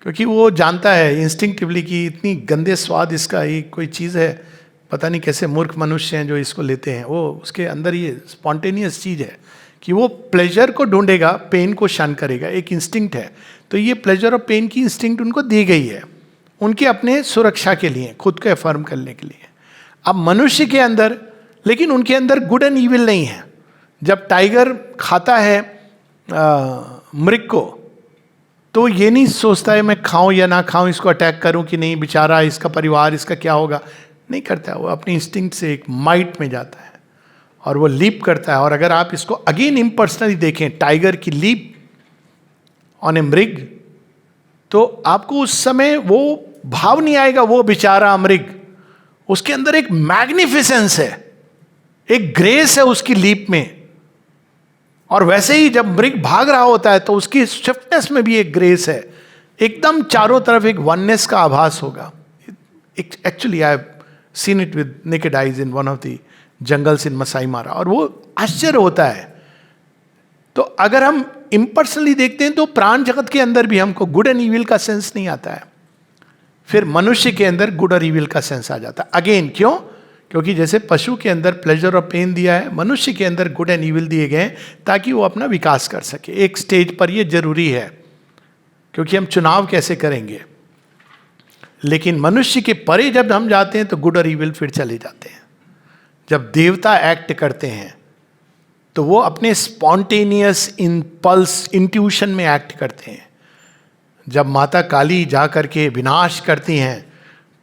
क्योंकि वो जानता है इंस्टिंक्टिवली कि इतनी गंदे स्वाद इसका, ये कोई चीज़ है, पता नहीं कैसे मूर्ख मनुष्य हैं जो इसको लेते हैं। वो उसके अंदर ये स्पॉन्टेनियस चीज़ है कि वो प्लेजर को ढूंढेगा, पेन को शन करेगा, एक इंस्टिंक्ट है। तो ये प्लेजर और पेन की इंस्टिंक्ट उनको दी गई है, उनके अपने सुरक्षा के लिए, खुद को अफर्म करने के लिए। अब मनुष्य के अंदर, लेकिन उनके अंदर गुड एंड ईविल नहीं है। जब टाइगर खाता है मृग को, तो ये नहीं सोचता है मैं खाऊं या ना खाऊं, इसको अटैक करूं कि नहीं, बेचारा इसका परिवार, इसका क्या होगा, नहीं करता है। वो अपनी इंस्टिंक्ट से एक माइट में जाता है और वो लीप करता है। और अगर आप इसको अगेन इम्पर्सनली देखें, टाइगर की लीप ऑन ए मृग, तो आपको उस समय वो भाव नहीं आएगा वो बेचारा मृग, उसके अंदर एक मैग्निफिसेंस है, एक ग्रेस है उसकी लीप में। और वैसे ही जब मृग भाग रहा होता है तो उसकी स्विफ्टनेस में भी एक ग्रेस है, एकदम चारों तरफ एक वननेस का आभास होगा। Actually I have seen it with naked eyes in one of the jungles in Masai Mara, और वो आश्चर्य होता है। तो अगर हम इम्पर्सनली देखते हैं तो प्राण जगत के अंदर भी हमको गुड एंड ईविल का सेंस नहीं आता है, फिर मनुष्य के अंदर गुड और ईविल का सेंस आ जाता है। अगेन क्यों? क्योंकि जैसे पशु के अंदर प्लेजर और पेन दिया है, मनुष्य के अंदर गुड एंड ईविल दिए गए ताकि वो अपना विकास कर सके। एक स्टेज पर ये जरूरी है, क्योंकि हम चुनाव कैसे करेंगे। लेकिन मनुष्य के परे जब हम जाते हैं तो गुड और ईविल फिर चले जाते हैं। जब देवता एक्ट करते हैं तो वो अपने स्पॉन्टेनियस इम्पल्स, इंट्यूशन में एक्ट करते हैं। जब माता काली जा करके विनाश करती हैं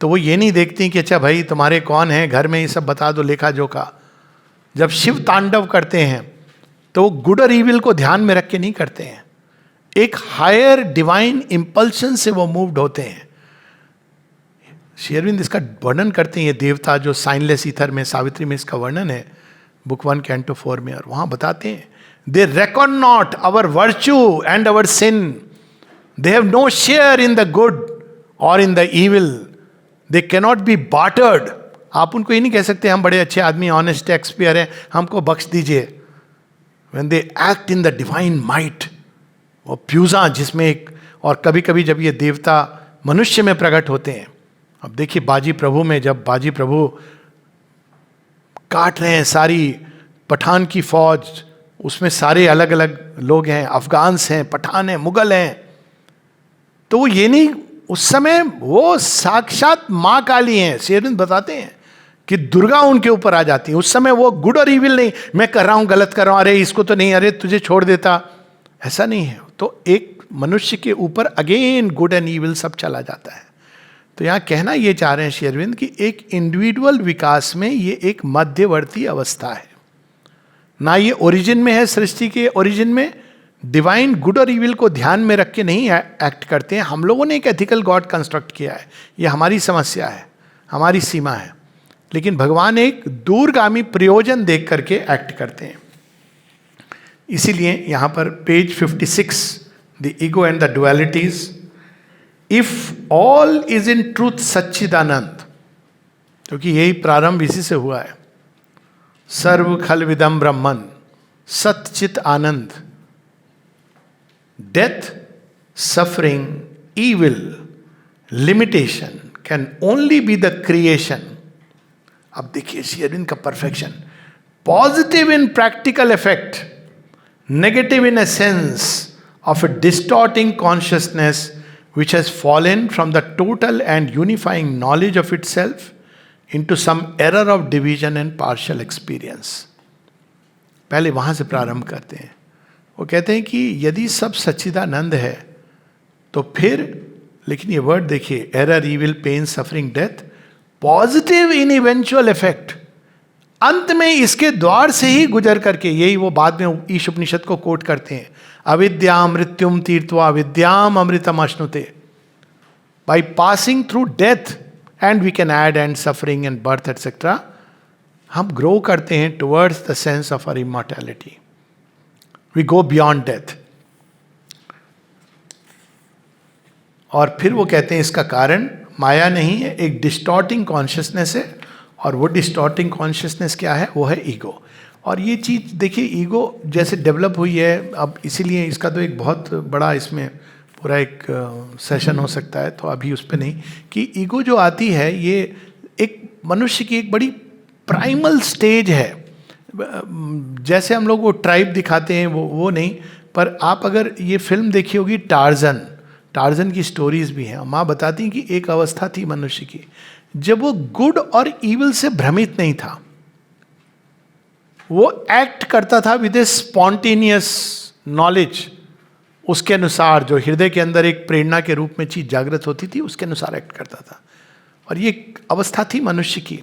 तो वो ये नहीं देखती कि अच्छा भाई तुम्हारे कौन है घर में, ये सब बता दो लेखा जोखा। जब शिव तांडव करते हैं तो वो गुड और ईविल को ध्यान में रख के नहीं करते हैं, एक हायर डिवाइन इंपल्शन से वो मूव्ड होते हैं। श्री अरविंद इसका वर्णन करते हैं, ये देवता जो साइनलेस ईथर में, सावित्री में इसका वर्णन है, बुक 1 कैंटो 4 में। और वहां बताते हैं they record not our virtue and our sin, they have no share in the good or in the evil, they cannot be bartered. आप उनको ये नहीं कह सकते हम बड़े अच्छे आदमी, ऑनेस्ट टैक्स पेयर हैं, हमको बख्श दीजिए। When they act in the divine might, वो प्यूजा जिसमें एक, और कभी कभी जब ये देवता मनुष्य में प्रकट होते हैं। अब देखिए बाजी प्रभु में, जब बाजी प्रभु काट रहे हैं सारी पठान की फौज, उसमें सारे अलग अलग लोग हैं, अफगान्स हैं, पठान हैं, मुगल हैं, तो वो ये नहीं, उस समय वो साक्षात माँ काली हैं। शेरविंद बताते हैं कि दुर्गा उनके ऊपर आ जाती है। उस समय वो गुड और ईविल नहीं, मैं कर रहा हूँ गलत कर रहा हूँ, अरे इसको तो नहीं, अरे तुझे छोड़ देता, ऐसा नहीं है। तो एक मनुष्य के ऊपर अगेन गुड एंड ईविल सब चला जाता है। तो यहाँ कहना ये चाह रहे हैं श्री अरविंद कि एक इंडिविजुअल विकास में ये एक मध्यवर्ती अवस्था है, ना ये ओरिजिन में है, सृष्टि के ओरिजिन में, डिवाइन गुड और इविल को ध्यान में रख के नहीं एक्ट करते हैं. हम लोगों ने एक एथिकल गॉड कंस्ट्रक्ट किया है, ये हमारी समस्या है, हमारी सीमा है. लेकिन भगवान एक दूरगामी प्रयोजन देख करके एक्ट करते हैं. इसीलिए यहां पर page 56, the ego and the dualities. If all is in truth Sachchidananda, क्योंकि यही प्रारंभ इसी से हुआ है. सर्व खल विदम ब्रह्मन सच्चित आनंद. Death, suffering, evil, limitation can only be the creation. अब देखिए शेयरिन का perfection. Positive in practical effect, negative in essence of a distorting consciousness which has fallen from the total and unifying knowledge of itself into some error of division and partial experience. पहले वहां से प्रारंभ करते हैं. वो कहते हैं कि यदि सब सच्चिदानंद है तो फिर, लेकिन ये वर्ड देखिए, error, evil, pain, suffering, death, positive in eventual effect, अंत में इसके द्वार से ही गुजर करके, यही वो बाद में ईश उपनिषद को कोट करते हैं, अविद्या मृत्युम तीर्थवा विद्याम अमृतम अश्नुते. By passing through death and we can add and suffering and birth etcetera, हम ग्रो करते हैं towards the sense of our immortality. We go beyond death. और फिर वो कहते हैं इसका कारण माया नहीं है, एक डिस्टॉर्टिंग कॉन्शियसनेस है. और वो डिस्टॉर्टिंग कॉन्शियसनेस क्या है? वो है ईगो. और ये चीज़ देखिए, ईगो जैसे डेवलप हुई है अब, इसीलिए इसका तो एक बहुत बड़ा इसमें पूरा एक सेशन हो सकता है, तो अभी उस पर नहीं, कि ईगो जो आती है ये एक मनुष्य की एक बड़ी प्राइमल स्टेज है. जैसे हम लोग वो ट्राइब दिखाते हैं वो नहीं, पर आप अगर ये फिल्म देखी होगी टार्जन की स्टोरीज भी हैं. माँ बताती हैं कि एक अवस्था थी मनुष्य की जब वो गुड और इविल से भ्रमित नहीं था. वो एक्ट करता था विद ए स्पॉन्टेनियस नॉलेज, उसके अनुसार जो हृदय के अंदर एक प्रेरणा के रूप में चीज जागृत होती थी उसके अनुसार एक्ट करता था. और ये एक अवस्था थी मनुष्य की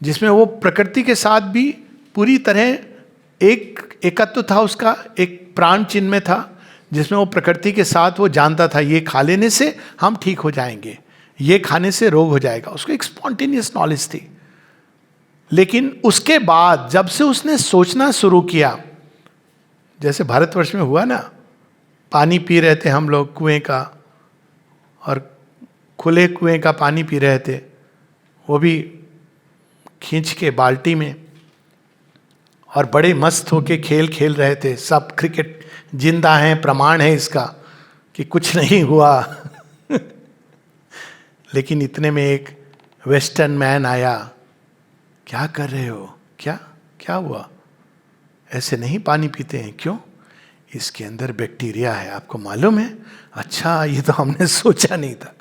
जिसमें वो प्रकृति के साथ भी पूरी तरह एक एकत्व था उसका, एक प्राण चिन्ह में था, जिसमें वो प्रकृति के साथ वो जानता था ये खा लेने से हम ठीक हो जाएंगे, ये खाने से रोग हो जाएगा. उसको एक स्पॉन्टेनियस नॉलेज थी. लेकिन उसके बाद जब से उसने सोचना शुरू किया, जैसे भारतवर्ष में हुआ ना, पानी पी रहे थे हम लोग कुएं का, और खुले कुएं का पानी पी रहे थे, वो भी खींच के बाल्टी में, और बड़े मस्त होके खेल खेल रहे थे सब. क्रिकेट जिंदा है, प्रमाण है इसका कि कुछ नहीं हुआ. लेकिन इतने में एक वेस्टर्न मैन आया, क्या कर रहे हो, क्या हुआ, ऐसे नहीं पानी पीते हैं. क्यों? इसके अंदर बैक्टीरिया है, आपको मालूम है? अच्छा, ये तो हमने सोचा नहीं था.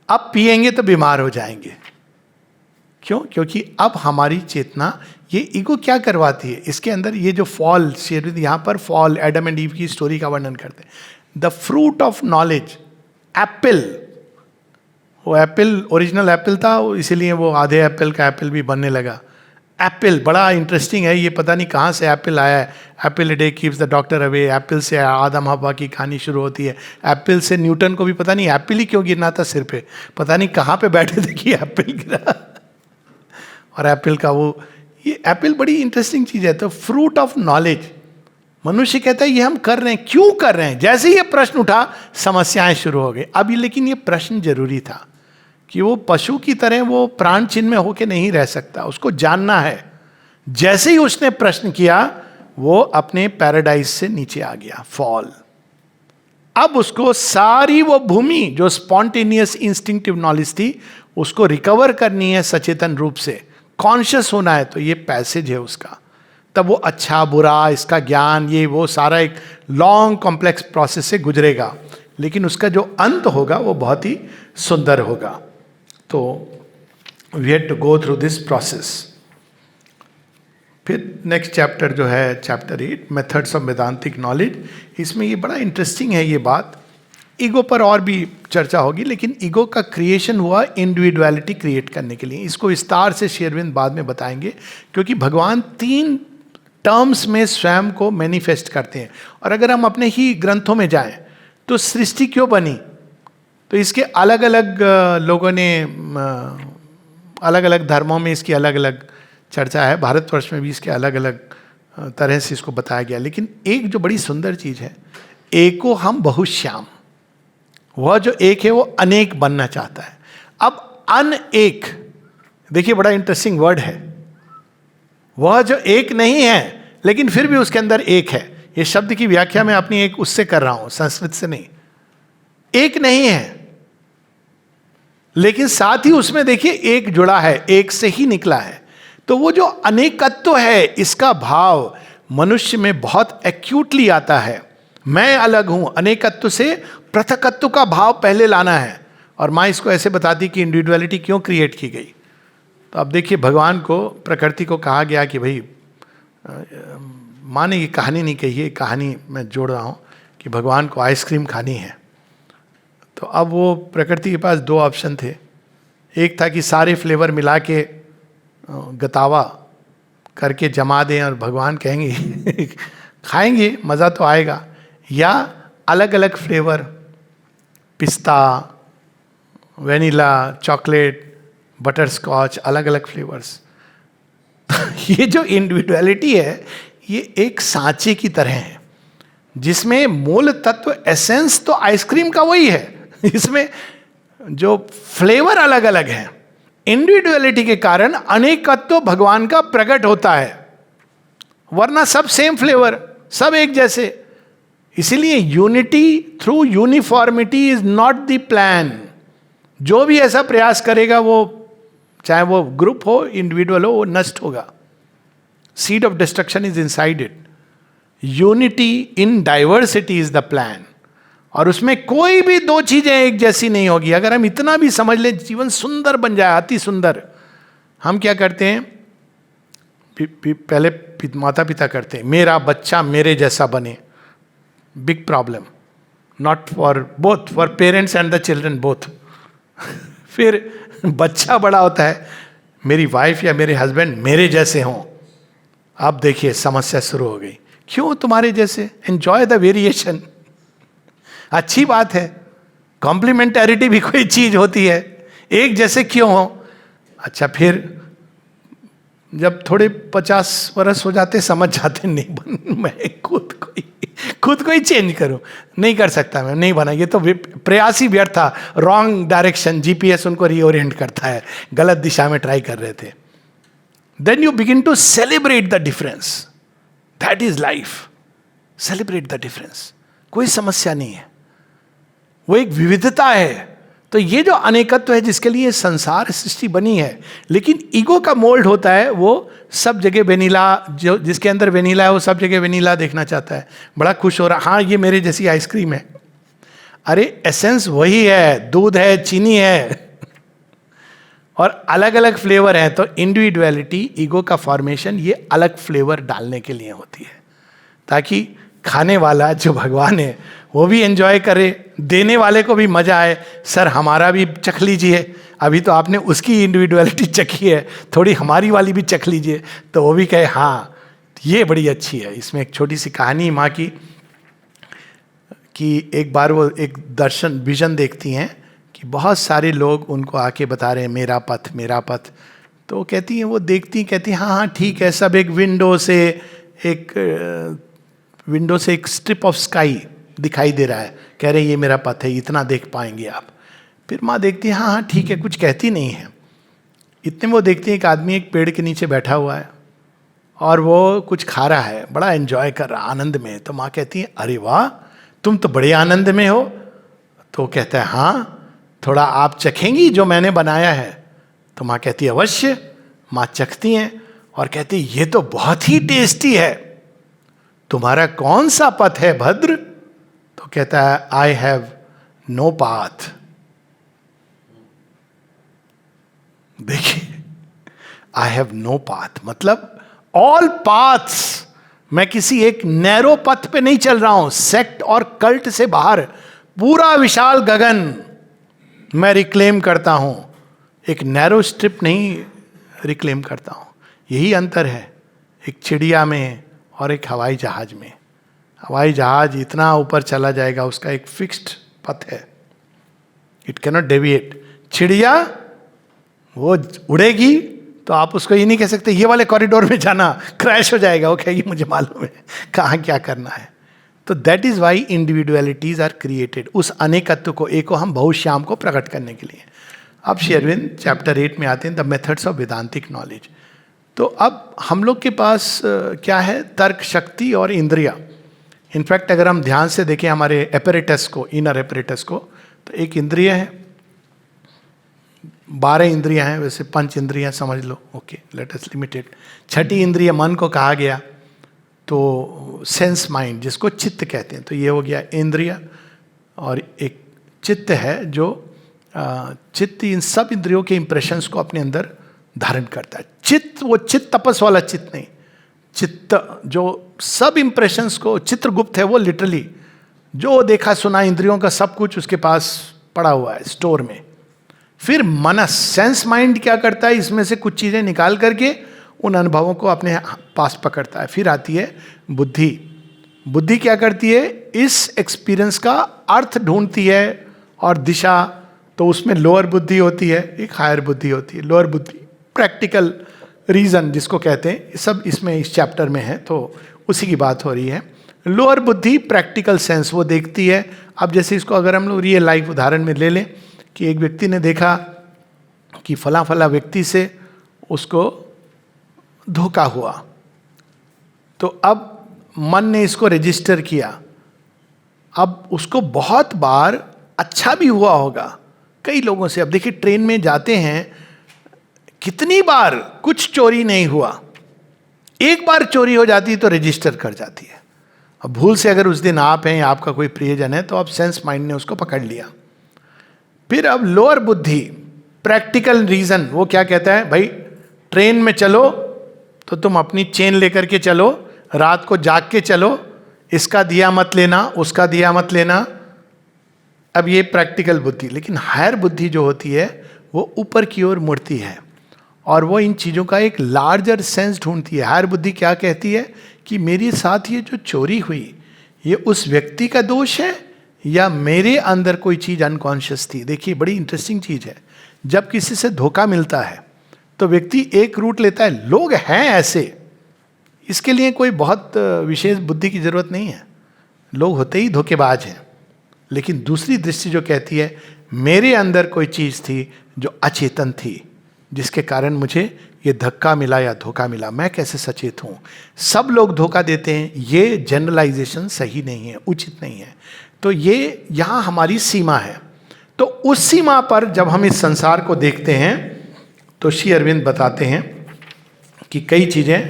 अब पिएंगे तो बीमार हो जाएंगे. क्यों? क्योंकि अब हमारी चेतना, ये ईगो क्या करवाती है इसके अंदर, ये जो फॉल, यहाँ पर फॉल, एडम एंड ईव की स्टोरी का वर्णन करते हैं. The fruit of knowledge, Apple, वो एप्पल ओरिजिनल एप्पल था, इसीलिए वो आधे एप्पल का एप्पल भी बनने लगा. एप्पल बड़ा इंटरेस्टिंग है, ये पता नहीं कहाँ से एप्पल आया है. Apple a day keeps the doctor away. Apple से आदम हवा की कहानी शुरू होती है. एप्पल से न्यूटन को भी पता नहीं एप्पल ही क्यों गिरना था सिर पे, पता नहीं कहाँ पे बैठे थे कि एप्पल गिरा. और एप्पल का वो, ये एप्पल बड़ी इंटरेस्टिंग चीज है. तो फ्रूट ऑफ नॉलेज, मनुष्य कहता है ये हम कर रहे हैं, क्यों कर रहे हैं? जैसे ही ये प्रश्न उठा समस्याएं शुरू हो गई. अभी लेकिन ये प्रश्न जरूरी था कि वो पशु की तरह वो प्राण चिन्ह में होके नहीं रह सकता, उसको जानना है. जैसे ही उसने प्रश्न किया वो अपने पैराडाइज से नीचे आ गया, फॉल. अब उसको सारी वो भूमि जो स्पॉन्टेनियस इंस्टिंक्टिव नॉलेज थी उसको रिकवर करनी है सचेतन रूप से, कॉन्शियस होना है. तो ये पैसेज है उसका. तब वो अच्छा बुरा, इसका ज्ञान, ये वो सारा एक लॉन्ग कॉम्प्लेक्स प्रोसेस से गुजरेगा, लेकिन उसका जो अंत होगा वो बहुत ही सुंदर होगा. तो we had to go through this process. फिर नेक्स्ट चैप्टर जो है chapter 8, methods of Vedantic knowledge. इसमें ये बड़ा इंटरेस्टिंग है ये बात. ईगो पर और भी चर्चा होगी, लेकिन ईगो का क्रिएशन हुआ इंडिविजुअलिटी क्रिएट करने के लिए. इसको विस्तार से श्री अरविंद बाद में बताएंगे, क्योंकि भगवान 3 टर्म्स में स्वयं को मैनिफेस्ट करते हैं। और अगर हम अपने ही ग्रंथों में जाएं तो सृष्टि क्यों बनी, तो इसके अलग अलग लोगों ने अलग अलग धर्मों में इसकी अलग अलग चर्चा है, भारतवर्ष में भी इसके अलग अलग तरह से इसको बताया गया। लेकिन एक जो बड़ी सुंदर चीज है, एको हम बहुश्याम, वह जो एक है वो अनेक बनना चाहता है। अब अनेक, देखिए बड़ा इंटरेस्टिंग वर्ड है, वह जो एक नहीं है लेकिन फिर भी उसके अंदर एक है। ये शब्द की व्याख्या मैं अपनी एक उससे कर रहा हूं, संस्कृत से नहीं। एक नहीं है लेकिन साथ ही उसमें देखिए एक जुड़ा है, एक से ही निकला है। तो वो जो अनेकत्व है, इसका भाव मनुष्य में बहुत एक्यूटली आता है। मैं अलग हूं, अनेकत्व से पृथकत्व का भाव पहले लाना है। और माँ इसको ऐसे बताती कि इंडिविजुअलिटी क्यों क्रिएट की गई। तो अब देखिए, भगवान को, प्रकृति को कहा गया कि भाई, माँ ने ये कहानी नहीं कही है, कहानी मैं जोड़ रहा हूँ कि भगवान को आइसक्रीम खानी है। तो अब वो प्रकृति के पास दो ऑप्शन थे। एक था कि सारे फ्लेवर मिला के गतावा करके जमा दें और भगवान कहेंगे खाएंगे, मज़ा तो आएगा, या अलग अलग फ्लेवर, पिस्ता, वेनिला, चॉकलेट, बटर स्कॉच, अलग अलग फ्लेवर्स। ये जो इंडिविजुअलिटी है ये एक सांचे की तरह है जिसमें मूल तत्व, एसेंस तो आइसक्रीम का वही है, इसमें जो फ्लेवर अलग अलग है। इंडिविजुअलिटी के कारण अनेकत्व भगवान का प्रकट होता है, वरना सब सेम फ्लेवर, सब एक जैसे। इसीलिए unity through uniformity is not the plan. जो भी ऐसा प्रयास करेगा वो, चाहे वो ग्रुप हो, इंडिविजुअल हो, वो नष्ट होगा। Seed of destruction is inside it. Unity in diversity is the plan. और उसमें कोई भी दो चीजें एक जैसी नहीं होगी। अगर हम इतना भी समझ लें, जीवन सुंदर बन जाए, अति सुंदर। हम क्या करते हैं, पहले माता पिता करते हैं, मेरा बच्चा मेरे जैसा बने। Big problem, not for both, for parents and the children both. फिर बच्चा बड़ा होता है, मेरी वाइफ या मेरे हस्बैंड मेरे जैसे हों। अब देखिए समस्या शुरू हो गई। क्यों तुम्हारे जैसे? एंजॉय द वेरिएशन, अच्छी बात है। कॉम्प्लीमेंटैरिटी भी कोई चीज होती है, एक जैसे क्यों हो? अच्छा, फिर जब थोड़े 50 वर्ष हो जाते समझ जाते, नहीं मैं खुद को ही चेंज करूं, नहीं कर सकता, मैं नहीं बना, ये तो प्रयास ही व्यर्थ था, रॉन्ग डायरेक्शन, जीपीएस उनको रीओरिएंट करता है, गलत दिशा में ट्राई कर रहे थे। Then you begin to celebrate the difference, that is life. Celebrate the difference, कोई समस्या नहीं है, वो एक विविधता है। तो ये जो अनेकत्व है जिसके लिए संसार सृष्टि बनी है, लेकिन ईगो का मोल्ड होता है, वो सब जगह वेनिला, जो जिसके अंदर वेनिला है वो सब जगह वेनिला देखना चाहता है, बड़ा खुश हो रहा, हाँ ये मेरे जैसी आइसक्रीम है। अरे एसेंस वही है, दूध है, चीनी है, और अलग अलग फ्लेवर है। तो इंडिविजुअलिटी, ईगो का फॉर्मेशन ये अलग फ्लेवर डालने के लिए होती है, ताकि खाने वाला जो भगवान है वो भी एंजॉय करे, देने वाले को भी मजा आए। सर हमारा भी चख लीजिए, अभी तो आपने उसकी इंडिविजुअलिटी चखी है, थोड़ी हमारी वाली भी चख लीजिए, तो वो भी कहे हाँ ये बड़ी अच्छी है। इसमें एक छोटी सी कहानी माँ की, कि एक बार वो एक दर्शन विजन देखती हैं कि बहुत सारे लोग उनको आके बता रहे हैं मेरा पथ मेरा पथ। तो वो कहती हैं, वो देखती कहती हाँ हाँ ठीक है, सब एक विंडो से एक स्ट्रिप ऑफ स्काई दिखाई दे रहा है, कह रहे ये मेरा पथ है, इतना देख पाएंगे आप। फिर माँ देखती है हाँ हाँ ठीक है, कुछ कहती नहीं है। इतने वो देखती है एक आदमी एक पेड़ के नीचे बैठा हुआ है और वो कुछ खा रहा है, बड़ा एंजॉय कर रहा, आनंद में। तो माँ कहती है अरे वाह, तुम तो बड़े आनंद में हो। तो कहता है हाँ, थोड़ा आप चखेंगी जो मैंने बनाया है? तो माँ कहती है अवश्य। माँ चखती हैं और कहती है ये तो बहुत ही टेस्टी है, तुम्हारा कौन सा पथ है भद्र? तो कहता है आई हैव नो पाथ। देखिए, आई हैव नो पाथ मतलब ऑल पाथ्स, मैं किसी एक नैरो पथ पे नहीं चल रहा हूं, सेक्ट और कल्ट से बाहर पूरा विशाल गगन मैं रिक्लेम करता हूं, एक नैरो स्ट्रिप नहीं रिक्लेम करता हूं। यही अंतर है एक चिड़िया में और एक हवाई जहाज में। हवाई जहाज इतना ऊपर चला जाएगा, उसका एक फिक्स्ड पथ है, इट कैनॉट डेविएट। चिड़िया वो उड़ेगी तो आप उसको ये नहीं कह सकते ये वाले कॉरिडोर में जाना, क्रैश हो जाएगा। वो कहेगी मुझे मालूम है कहाँ क्या करना है। तो that is why individualities are created, उस अनेकत्व को, एको हम बहुश्याम को प्रकट करने के लिए। अब श्री अरविंद चैप्टर 8 में आते हैं, the methods of Vedantic knowledge. तो अब हम लोग के पास क्या है, तर्क शक्ति और इंद्रिया। इनफैक्ट अगर हम ध्यान से देखें हमारे एपरेटस को, इनर एपरेटस को, तो एक इंद्रिय है, 12 इंद्रियां हैं, वैसे 5 इंद्रियां समझ लो, ओके लेट अस लिमिटेड। छठी इंद्रिय मन को कहा गया, तो सेंस माइंड जिसको चित्त कहते हैं, तो ये हो गया इंद्रिय। और एक चित्त है जो चित्त इन सब इंद्रियों के इंप्रेशंस को अपने अंदर धारण करता है। चित्त वो चित्त तपस वाला चित्त नहीं, चित्त जो सब इंप्रेशंस को, चित्रगुप्त है वो लिटरली जो देखा सुना इंद्रियों का सब कुछ उसके पास पड़ा हुआ है स्टोर में। फिर मनस, सेंस माइंड क्या करता है, इसमें से कुछ चीजें निकाल करके उन अनुभवों को अपने पास पकड़ता है। फिर आती है बुद्धि। बुद्धि क्या करती है, इस एक्सपीरियंस का अर्थ ढूंढती है और दिशा। तो उसमें लोअर बुद्धि होती है, एक हायर बुद्धि होती है। लोअर बुद्धि प्रैक्टिकल रीजन जिसको कहते हैं, सब इसमें इस चैप्टर में है, तो उसी की बात हो रही है। लोअर बुद्धि प्रैक्टिकल सेंस वो देखती है। अब जैसे इसको अगर हम लोग रियल लाइफ उदाहरण में ले लें कि एक व्यक्ति ने देखा कि फला फला व्यक्ति से उसको धोखा हुआ, तो अब मन ने इसको रजिस्टर किया। अब उसको बहुत बार अच्छा भी हुआ होगा कई लोगों से। अब देखिए ट्रेन में जाते हैं, कितनी बार कुछ चोरी नहीं हुआ, एक बार चोरी हो जाती तो रजिस्टर कर जाती है। अब भूल से अगर उस दिन आप हैं या आपका कोई प्रियजन है, तो अब सेंस माइंड ने उसको पकड़ लिया। फिर अब लोअर बुद्धि प्रैक्टिकल रीजन वो क्या कहता है, भाई ट्रेन में चलो तो तुम अपनी चेन लेकर के चलो, रात को जाग के चलो, इसका दिया मत लेना, उसका दिया मत लेना। अब ये प्रैक्टिकल बुद्धि। लेकिन हायर बुद्धि जो होती है वो ऊपर की ओर मुड़ती है और वो इन चीज़ों का एक लार्जर सेंस ढूंढती है। हायर बुद्धि क्या कहती है कि मेरे साथ ये जो चोरी हुई, ये उस व्यक्ति का दोष है या मेरे अंदर कोई चीज़ अनकॉन्शियस थी। देखिए बड़ी इंटरेस्टिंग चीज़ है, जब किसी से धोखा मिलता है तो व्यक्ति एक रूट लेता है, लोग हैं ऐसे, इसके लिए कोई बहुत विशेष बुद्धि की जरूरत नहीं है, लोग होते ही धोखेबाज हैं। लेकिन दूसरी दृष्टि जो कहती है मेरे अंदर कोई चीज़ थी जो अचेतन थी, जिसके कारण मुझे ये धक्का मिला या धोखा मिला, मैं कैसे सचेत हूँ। सब लोग धोखा देते हैं, ये जनरलाइजेशन सही नहीं है, उचित नहीं है। तो ये यहाँ हमारी सीमा है। तो उस सीमा पर जब हम इस संसार को देखते हैं तो श्री अरविंद बताते हैं कि कई चीज़ें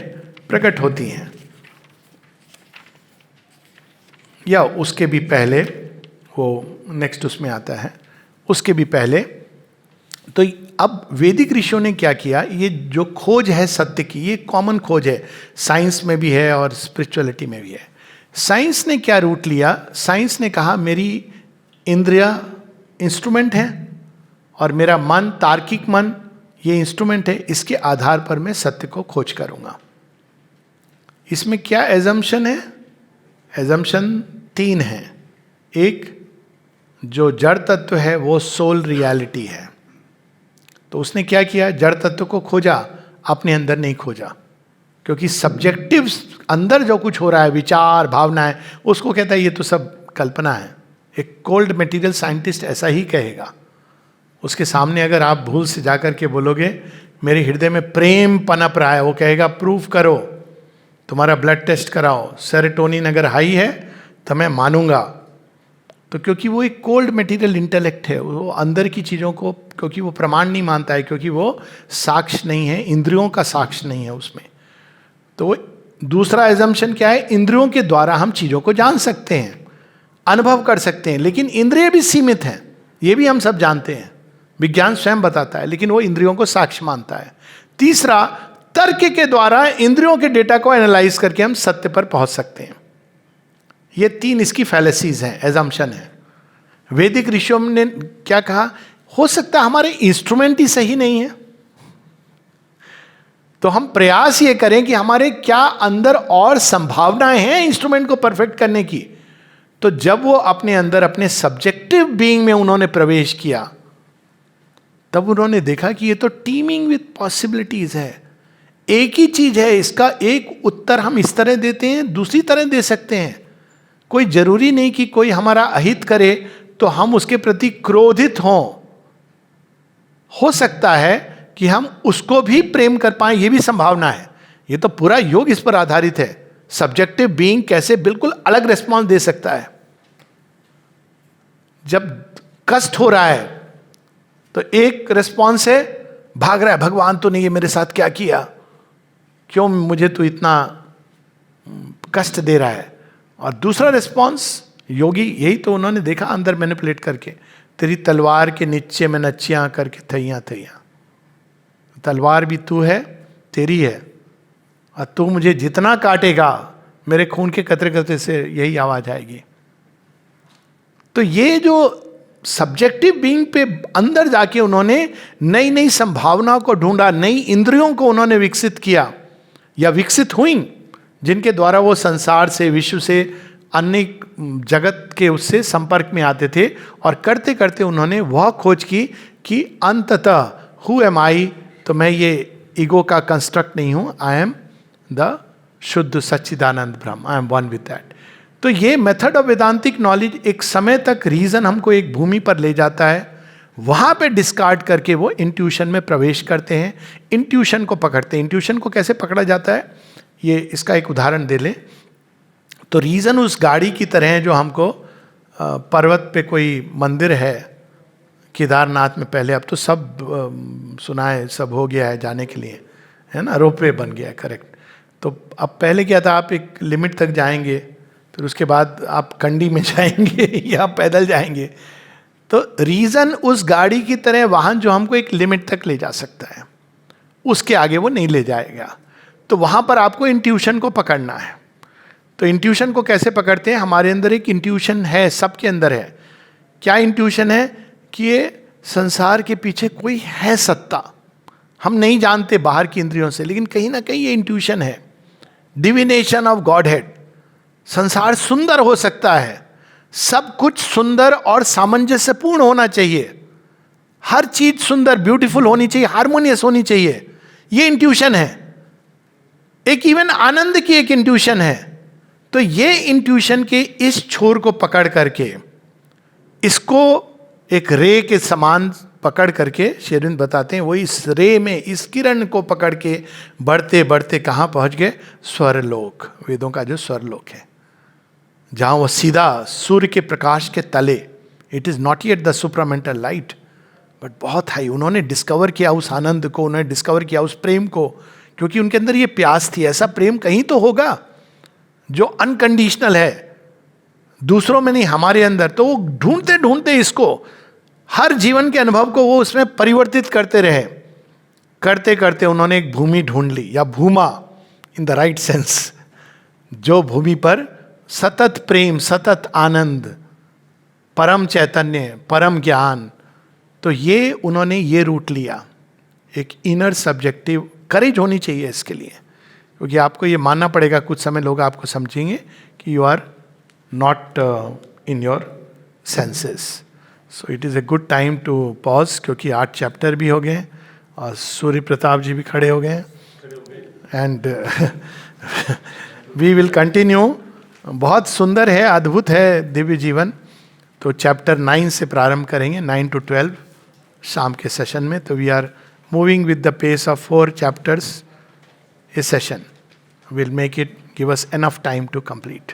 प्रकट होती हैं। या उसके भी पहले, वो नेक्स्ट उसमें आता है, उसके भी पहले तो अब वैदिक ऋषियों ने क्या किया, ये जो खोज है सत्य की, ये कॉमन खोज है, साइंस में भी है और स्पिरिचुअलिटी में भी है। साइंस ने क्या रूट लिया, साइंस ने कहा मेरी इंद्रिया इंस्ट्रूमेंट है और मेरा मन, तार्किक मन, ये इंस्ट्रूमेंट है, इसके आधार पर मैं सत्य को खोज करूंगा। इसमें क्या एजम्पशन है, एजम्पशन 3 है। एक, जो जड़ तत्व है वो सोल रियलिटी है। तो उसने क्या किया, जड़ तत्व को खोजा, अपने अंदर नहीं खोजा, क्योंकि सब्जेक्टिव अंदर जो कुछ हो रहा है, विचार भावनाएं, उसको कहता है ये तो सब कल्पना है। एक कोल्ड मटेरियल साइंटिस्ट ऐसा ही कहेगा। उसके सामने अगर आप भूल से जाकर के बोलोगे मेरे हृदय में प्रेम पनप रहा है, वो कहेगा प्रूफ करो, तुम्हारा ब्लड टेस्ट कराओ, सेरोटोनिन अगर हाई है तो मैं मानूंगा। तो क्योंकि वो एक कोल्ड मटेरियल इंटेलेक्ट है, वो अंदर की चीज़ों को, क्योंकि वो प्रमाण नहीं मानता है, क्योंकि वो साक्ष्य नहीं है, इंद्रियों का साक्ष्य नहीं है उसमें। तो वो दूसरा एजम्पशन क्या है, इंद्रियों के द्वारा हम चीज़ों को जान सकते हैं, अनुभव कर सकते हैं, लेकिन इंद्रिय भी सीमित हैं, ये भी हम सब जानते हैं, विज्ञान स्वयं बताता है, लेकिन वो इंद्रियों को साक्ष्य मानता है। तीसरा, तर्क के द्वारा इंद्रियों के डेटा को एनालाइज करके हम सत्य पर पहुंच सकते हैं। ये 3 इसकी फैलेसीज हैं, एजम्पशन है। वैदिक ऋषियों ने क्या कहा, हो सकता है हमारे इंस्ट्रूमेंट ही सही नहीं है, तो हम प्रयास ये करें कि हमारे क्या अंदर और संभावनाएं हैं इंस्ट्रूमेंट को परफेक्ट करने की। तो जब वो अपने अंदर अपने सब्जेक्टिव बीइंग में उन्होंने प्रवेश किया, तब उन्होंने देखा कि ये तो टीमिंग विथ पॉसिबिलिटीज है। एक ही चीज है, इसका एक उत्तर हम इस तरह देते हैं, दूसरी तरह दे सकते हैं। कोई जरूरी नहीं कि कोई हमारा अहित करे तो हम उसके प्रति क्रोधित हों। हो सकता है कि हम उसको भी प्रेम कर पाए, ये भी संभावना है। ये तो पूरा योग इस पर आधारित है। सब्जेक्टिव बीइंग कैसे बिल्कुल अलग रिस्पॉन्स दे सकता है। जब कष्ट हो रहा है तो एक रिस्पॉन्स है, भाग रहा है, भगवान तो नहीं, ये मेरे साथ क्या किया, क्यों मुझे तो इतना कष्ट दे रहा है। और दूसरा रिस्पॉन्स, योगी यही तो उन्होंने देखा अंदर मैनिपुलेट करके, तेरी तलवार के नीचे में नच्चियां करके थैया थैया, तलवार भी तू है, तेरी है, और तू मुझे जितना काटेगा मेरे खून के कतरे कतरे से यही आवाज आएगी। तो ये जो सब्जेक्टिव बीइंग पे अंदर जाके उन्होंने नई नई संभावनाओं को ढूंढा, नई इंद्रियों को उन्होंने विकसित किया या विकसित हुई, जिनके द्वारा वो संसार से, विश्व से, अन्य जगत के उससे संपर्क में आते थे। और करते करते उन्होंने वह खोज की कि अंततः हु एम आई, तो मैं ये ईगो का कंस्ट्रक्ट नहीं हूं, आई एम द शुद्ध सच्चिदानंद ब्रह्म, I am one with that. तो ये मेथड ऑफ वेदांतिक नॉलेज एक समय तक रीजन हमको एक भूमि पर ले जाता है, वहां पे डिस्कार्ड करके वो इंट्यूशन में प्रवेश करते हैं, इंट्यूशन को पकड़ते हैं। इंट्यूशन को कैसे पकड़ा जाता है, ये इसका एक उदाहरण दे लें तो रीजन उस गाड़ी की तरह है जो हमको पर्वत पे कोई मंदिर है केदारनाथ में, पहले, अब तो सब सुना है, सब हो गया है जाने के लिए, है ना, रोपवे बन गया है, करेक्ट। तो अब पहले क्या था, आप एक लिमिट तक जाएंगे, फिर उसके बाद आप कंडी में जाएंगे या पैदल जाएंगे। तो रीजन उस गाड़ी की तरह वाहन जो हमको एक लिमिट तक ले जा सकता है, उसके आगे वो नहीं ले जाएगा। तो वहां पर आपको इंट्यूशन को पकड़ना है। तो इंट्यूशन को कैसे पकड़ते हैं, हमारे अंदर एक इंट्यूशन है, सबके अंदर है। क्या इंट्यूशन है कि ये संसार के पीछे कोई है सत्ता, हम नहीं जानते बाहर की इंद्रियों से, लेकिन कहीं ना कहीं ये इंट्यूशन है, डिविनेशन ऑफ गॉड हेड। संसार सुंदर हो सकता है, सब कुछ सुंदर और सामंजस्यपूर्ण होना चाहिए, हर चीज सुंदर, ब्यूटीफुल होनी चाहिए, हार्मोनियस होनी चाहिए, ये इंट्यूशन है। एक इवन आनंद की एक इंट्यूशन है। तो ये इंट्यूशन के इस छोर को पकड़ करके, इसको एक रे के समान पकड़ करके, शेरविंद बताते हैं वो इस रे में, इस किरण को पकड़ के बढ़ते बढ़ते कहाँ पहुंच गए, स्वर्लोक, वेदों का जो स्वर्लोक है, जहां वो सीधा सूर्य के प्रकाश के तले, it is not yet the supramental light but बहुत हाई। उन्होंने डिस्कवर किया उस आनंद को, उन्होंने डिस्कवर किया उस प्रेम को, क्योंकि उनके अंदर ये प्यास थी, ऐसा प्रेम कहीं तो होगा जो अनकंडीशनल है, दूसरों में नहीं, हमारे अंदर। तो वो ढूंढते ढूंढते इसको, हर जीवन के अनुभव को वो उसमें परिवर्तित करते रहे। करते करते उन्होंने एक भूमि ढूंढ ली, या भूमा इन द राइट सेंस, जो भूमि पर सतत प्रेम, सतत आनंद, परम चैतन्य, परम ज्ञान। तो ये उन्होंने ये रूट लिया। एक इनर सब्जेक्टिव करेज होनी चाहिए इसके लिए, क्योंकि आपको ये मानना पड़ेगा, कुछ समय लोग आपको समझेंगे कि you are not in your senses. So it is a good time to pause, क्योंकि 8 चैप्टर भी हो गए और सूर्य प्रताप जी भी खड़े हो गए, एंड वी विल कंटिन्यू। बहुत सुंदर है, अद्भुत है दिव्य जीवन। तो चैप्टर 9 से प्रारंभ करेंगे, 9 to 12 शाम के सेशन में। तो we are moving with the pace of 4 chapters a session will make it give us enough time to complete.